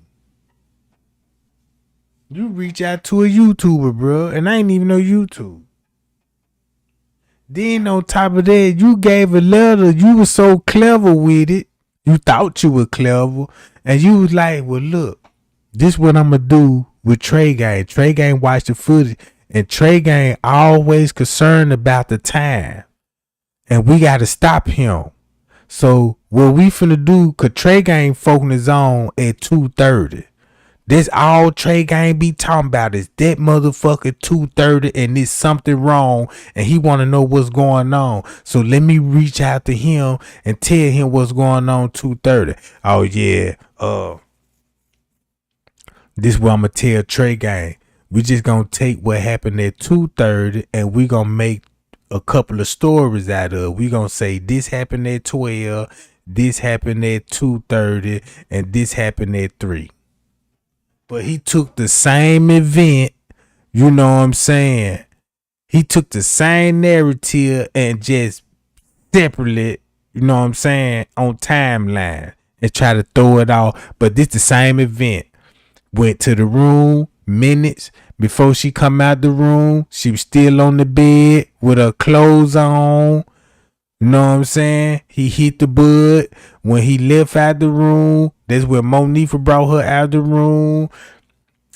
You reach out to a YouTuber, bro, and I ain't even know YouTube. Then on top of that, you gave a letter. You was so clever with it. You thought you were clever, and you was like, "Well, look, this what I'm gonna do with Trey Gang. Trey Gang watch the footage, and Trey Gang always concerned about the time, and we got to stop him. So what we finna do? Cause Trey Gang focus on at 2:30. This all Trey Gang be talking about is that motherfucker 2:30 and there's something wrong and he want to know what's going on. So let me reach out to him and tell him what's going on 2:30. Oh yeah, this is what I'm gonna tell Trey Gang. We just gonna take what happened at 2:30 and we gonna make a couple of stories out of it. We gonna say this happened at 12, this happened at 2:30, and this happened at 3. But he took the same event, you know what I'm saying? He took the same narrative and just separately, you know what I'm saying, on timeline and try to throw it off. But this the same event. Went to the room minutes before she come out the room. She was still on the bed with her clothes on. You know what I'm saying? He hit the bud. When he left out the room, that's where Monifa brought her out the room.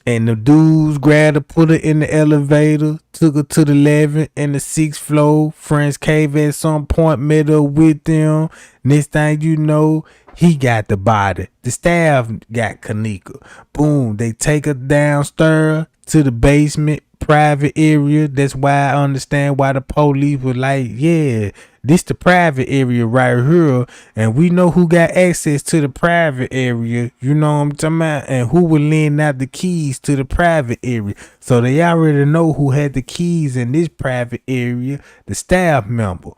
And the dudes grabbed her, put her in the elevator, took her to the 11th and the 6th floor. Franz Cave at some point met her with them. Next thing you know, he got the body. The staff got Kenneka. Boom, they take her downstairs to the basement, private area. That's why I understand why the police were like, yeah, this the private area right here, and we know who got access to the private area, you know what I'm talking about, and who will lend out the keys to the private area. So they already know who had the keys in this private area, the staff member.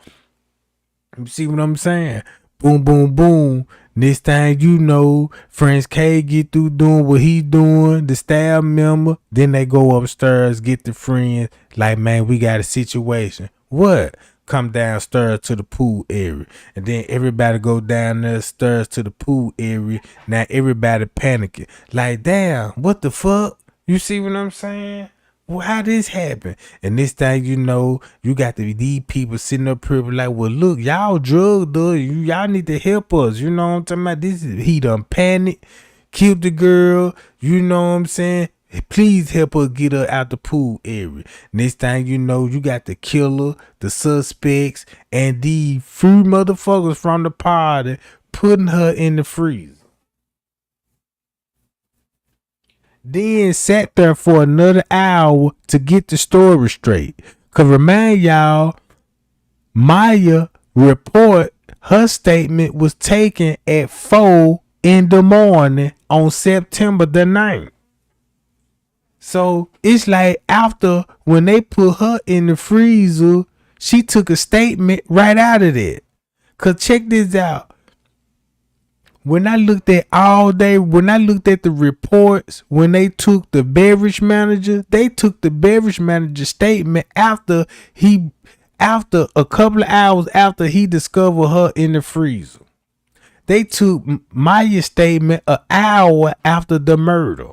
You see what I'm saying? Boom, boom, boom. Next thing you know, Franz K get through doing what he doing, the staff member. Then they go upstairs, get the friends. Like, man, we got a situation. What? Come downstairs to the pool area. And then everybody go down the stairs to the pool area. Now everybody panicking. Like, damn, what the fuck? You see what I'm saying? Well, how this happen? And this thing, you know, you got these people sitting up here like, well, look, y'all drugged us. Y'all need to help us. You know what I'm talking about? This is, he done panicked, killed the girl. You know what I'm saying? Please help us get her out the pool area. Next thing you know, you got the killer, the suspects, and the few motherfuckers from the party putting her in the freezer. Then sat there for another hour to get the story straight. Cause remind y'all, Maya report, her statement was taken at 4 in the morning on September the 9th. So it's like after when they put her in the freezer, she took a statement right out of that. Cause check this out. When I looked at all day, when I looked at the reports, when they took the beverage manager, they took the beverage manager statement after after a couple of hours after he discovered her in the freezer. They took Maya's statement an hour after the murder.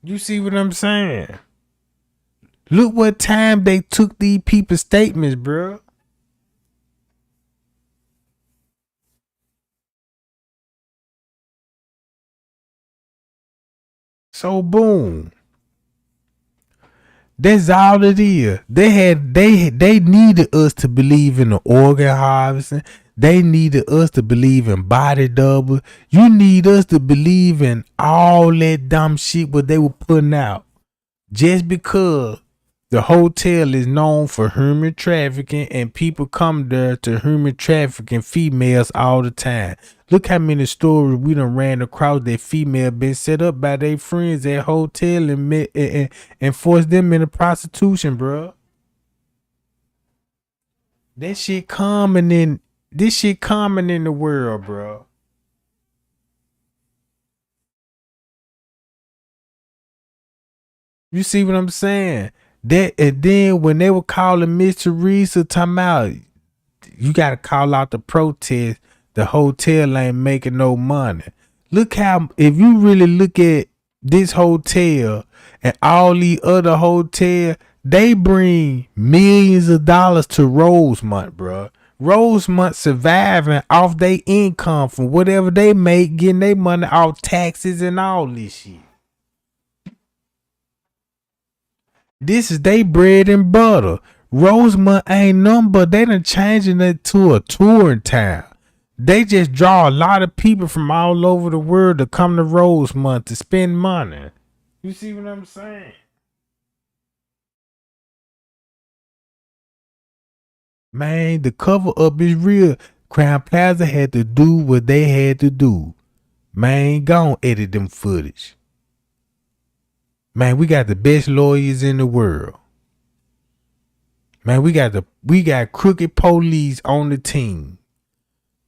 You see what I'm saying? Look what time they took these people's statements, bro. So boom. That's all it is. They needed us to believe in the organ harvesting. They needed us to believe in body double. You need us to believe in all that dumb shit what they were putting out. Just because the hotel is known for human trafficking and people come there to human trafficking females all the time. Look how many stories we done ran across that female been set up by their friends at hotel and forced them into prostitution, bro. That shit common in this shit common in the world, bro. You see what I'm saying? That and then when they were calling Miss Teresa talking about you gotta call out the protest, the hotel ain't making no money. Look how if you really look at this hotel and all the other hotels, they bring millions of dollars to Rosemont, bro. Rosemont surviving off their income from whatever they make, getting their money off taxes and all this shit. This is they bread and butter. Rosemont ain't nothing but they done changing it to a touring town. They just draw a lot of people from all over the world to come to Rosemont to spend money. You see what I'm saying? Man, the cover up is real. Crown Plaza had to do what they had to do. Man, go on edit them footage. Man, we got the best lawyers in the world. Man, we got crooked police on the team.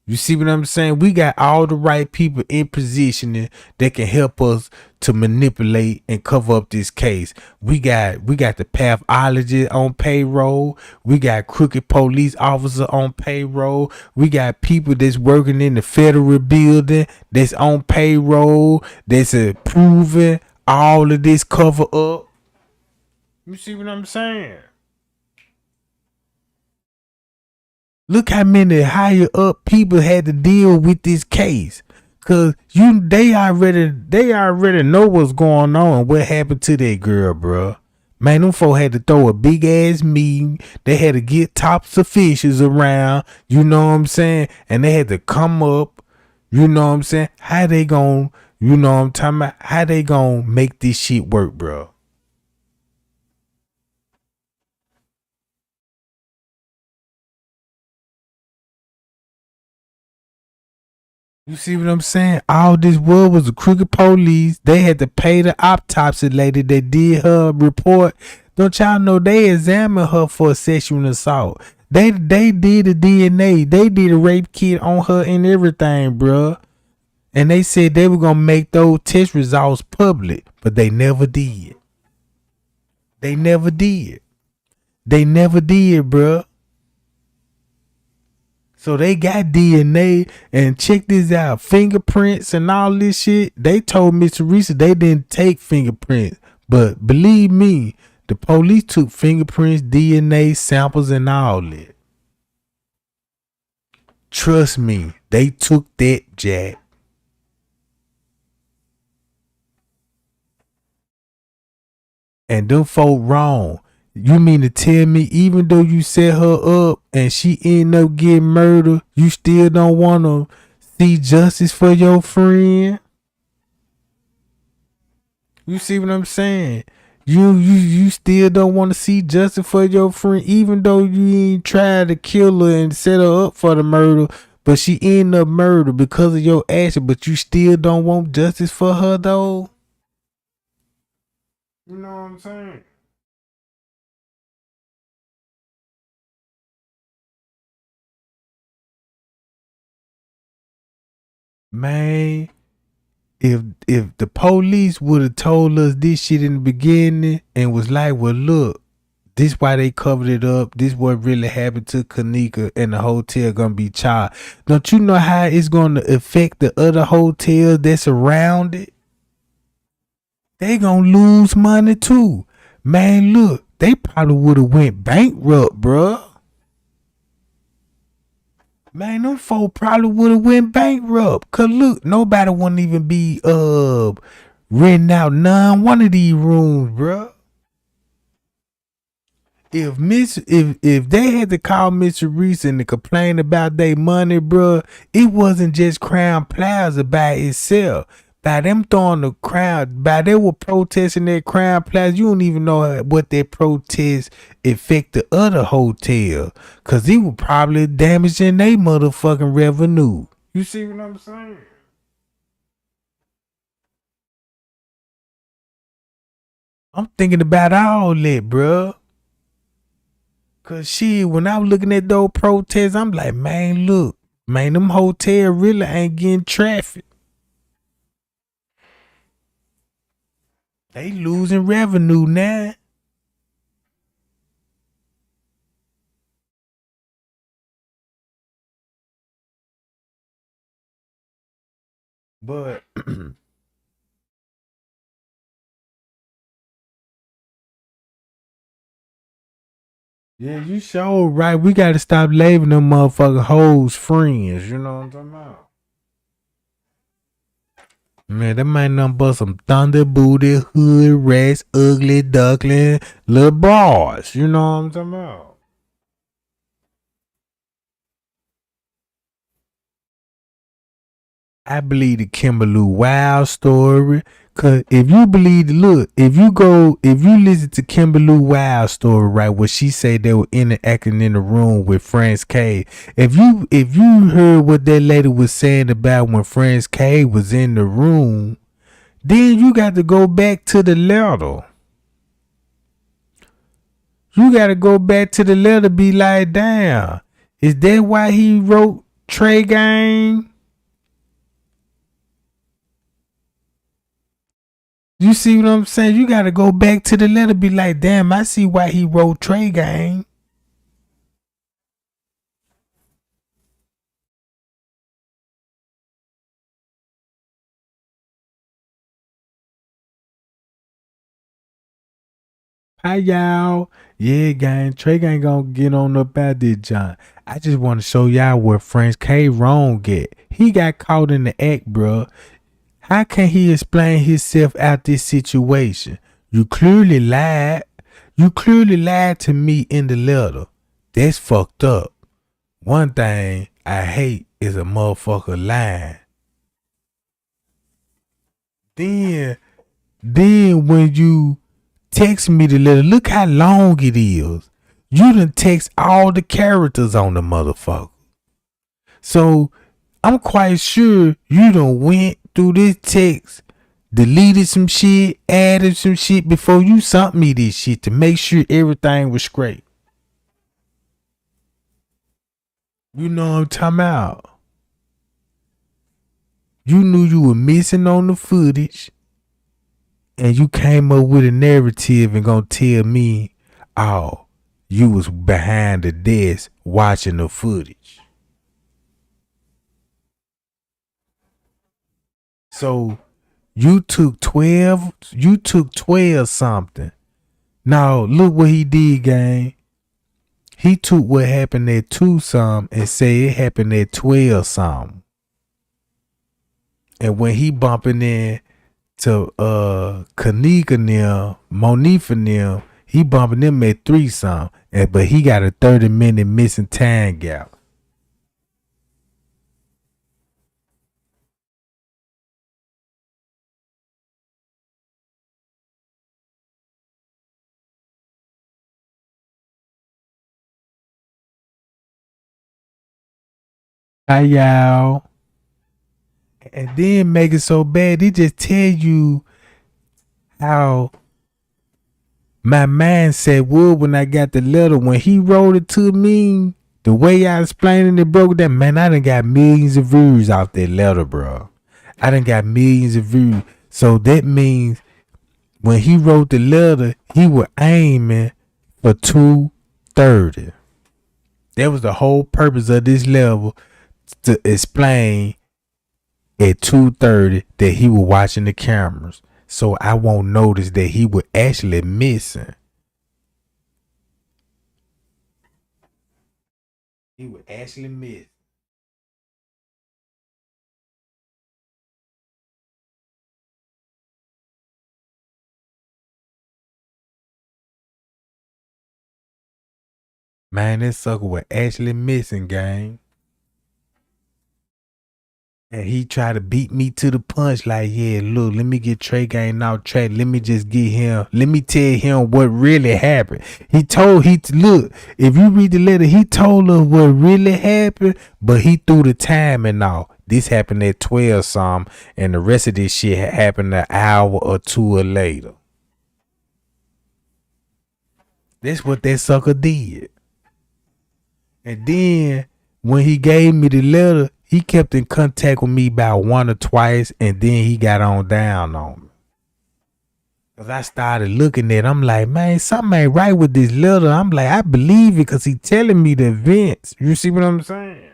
You see what I'm saying? We got all the right people in position that can help us to manipulate and cover up this case. We got the pathologist on payroll. We got crooked police officer on payroll. We got people that's working in the federal building that's on payroll that's approving all of this cover up. You see what I'm saying? Look how many higher up people had to deal with this case. Cause they already know what's going on and what happened to that girl, bro. Man, them folk had to throw a big ass meeting. They had to get top officials around, you know what I'm saying? And they had to come up, you know what I'm saying? How they gon', you know what I'm talking about? How they gon' make this shit work, bro? You see what I'm saying? All this world was the crooked police. They had to pay the autopsy lady that did her report. Don't y'all know they examined her for sexual assault? They did a DNA. They did a rape kit on her and everything, bruh. And they said they were gonna make those test results public, but they never did. They never did. They never did, bruh. So they got DNA and check this out, fingerprints and all this shit. They told Miss Teresa they didn't take fingerprints, but believe me, the police took fingerprints, DNA samples, and all that. Trust me, they took that, Jack. And them folk wrong. You mean to tell me even though you set her up and she ended up getting murdered, you still don't want to see justice for your friend? You see what I'm saying? You still don't want to see justice for your friend, even though you ain't tried to kill her and set her up for the murder, but she ended up murdered because of your action, but you still don't want justice for her though? You know what I'm saying? Man, if the police would have told us this shit in the beginning and was like, well, look, This why they covered it up. This what really happened to Kenneka, and the hotel gonna be charged. Don't you know how it's gonna affect the other hotels that's around it? They gonna lose money too. Man, look, they probably would have went bankrupt, bruh. Man, them folk probably would have went bankrupt. Cause look, nobody wouldn't even be renting out none one of these rooms, bruh. If they had to call Mr. Reese and to complain about their money, bruh, it wasn't just Crown Plaza by itself. By them throwing the crowd, by they were protesting that Crown Plaza, you don't even know what that protest affect the other hotel. Cause it was probably damaging their motherfucking revenue. You see what I'm saying? I'm thinking about all that, bruh. Cause shit, when I was looking at those protests, I'm like, man, look, man, them hotel really ain't getting traffic. They losing revenue now. But yeah, you sure right. We gotta stop labeling them motherfucking hoes friends. You know what I'm talking about? Man, that might nothing but some thunder booty, hood rats, ugly duckling, little bras. You know what I'm talking about? I believe the Kimberly Wild story. Cause if you believe, look, if you listen to Kimberly Wild story, right, where she said they were interacting in the room with Franz K. If you heard what that lady was saying about when Franz K was in the room, then you got to go back to the letter. You got to go back to the letter, be like, damn, is that why he wrote Trey Gang? You see what I'm saying? You gotta go back to the letter, be like, damn, I see why he wrote Trey Gang. Hi y'all. Yeah, gang. Trey Gang gonna get on up out this John. I just wanna show y'all where Franz K wrong at. He got caught in the act, bruh. How can he explain himself out this situation? You clearly lied. You clearly lied to me in the letter. That's fucked up. One thing I hate is a motherfucker lying. Then, then when you text me the letter, look how long it is. You done text all the characters on the motherfucker. So I'm quite sure you done went through this text, deleted some shit, added some shit before you sent me this shit to make sure everything was straight. You know what I'm talking about? You knew you were missing on the footage, and you came up with a narrative and gonna tell me, oh, you was behind the desk watching the footage. So you took 12 something. Now look what he did, gang. He took what happened at 2 something and said it happened at 12 something. And when he bumping in to Kenneka and them, Monifa and them, he bumping them at 3 something. But he got a 30-minute missing time gap. Hi y'all. And then make it so bad, he just tell you how my mindset was when I got the letter. When he wrote it to me, the way I explained it broke down, man, I done got millions of views off that letter, bro. I done got millions of views. So that means when he wrote the letter, he was aiming for 2:30. That was the whole purpose of this level, to explain at 2:30 that he was watching the cameras, so I won't notice that he was actually missing. He was actually missing. Man, this sucker was actually missing, gang. And he tried to beat me to the punch, like, yeah, look, let me get Trey Gang off track. Let me just get him. Let me tell him what really happened. Look, if you read the letter, he told us what really happened, but he threw the time and all. This happened at 12 some, and the rest of this shit happened an hour or two or later. That's what that sucker did. And then when he gave me the letter, he kept in contact with me about one or twice, and then he got on down on me. Cause I started looking at it, I'm like, man, something ain't right with this letter. I'm like, I believe it because he telling me the events. You see what I'm saying?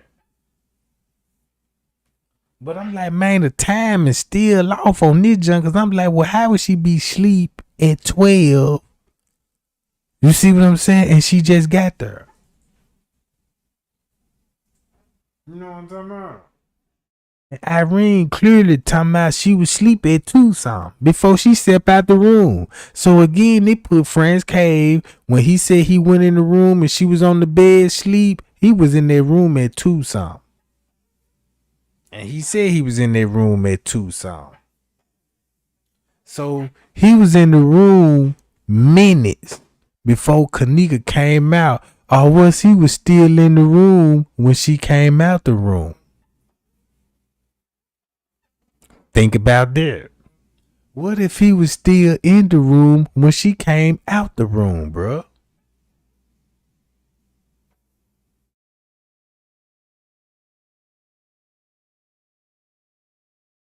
But I'm like, man, the time is still off on this junk. Cause I'm like, well, how would she be asleep at 12? You see what I'm saying? And she just got there. You know what I'm talking about? And Irene clearly talking about she was asleep at 2 something before she stepped out the room. So again, they put Franz cave when he said he went in the room and she was on the bed sleep. He was in that room at 2 something. And he said he was in that room at 2 something. So he was in the room minutes before Kenneka came out. Or was he was still in the room when she came out the room? Think about that. What if he was still in the room when she came out the room, bro?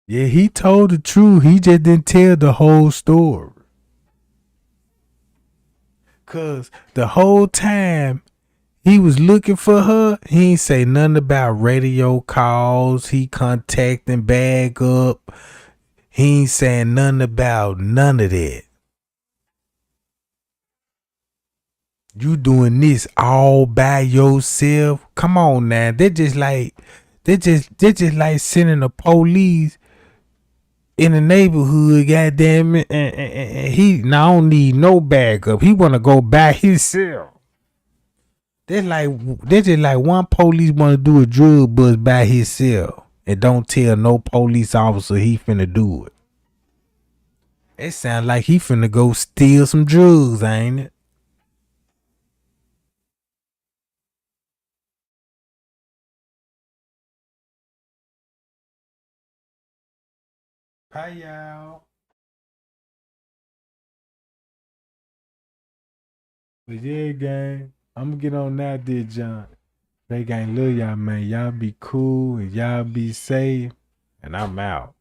Yeah, he told the truth. He just didn't tell the whole story. Cause the whole time he was looking for her, he ain't say nothing about radio calls. He contacting bag up. He ain't saying nothing about none of that. You doing this all by yourself? Come on now. They just like sending the police in the neighborhood, goddamn it, and he now don't need no backup. He wanna go by himself. That's just like one police wanna do a drug bust by himself and don't tell no police officer he finna do it. It sound like he finna go steal some drugs, ain't it? Hi y'all. But yeah, gang, I'm gonna get on that there, John. They gang, love y'all, man. Y'all be cool and y'all be safe. And I'm out.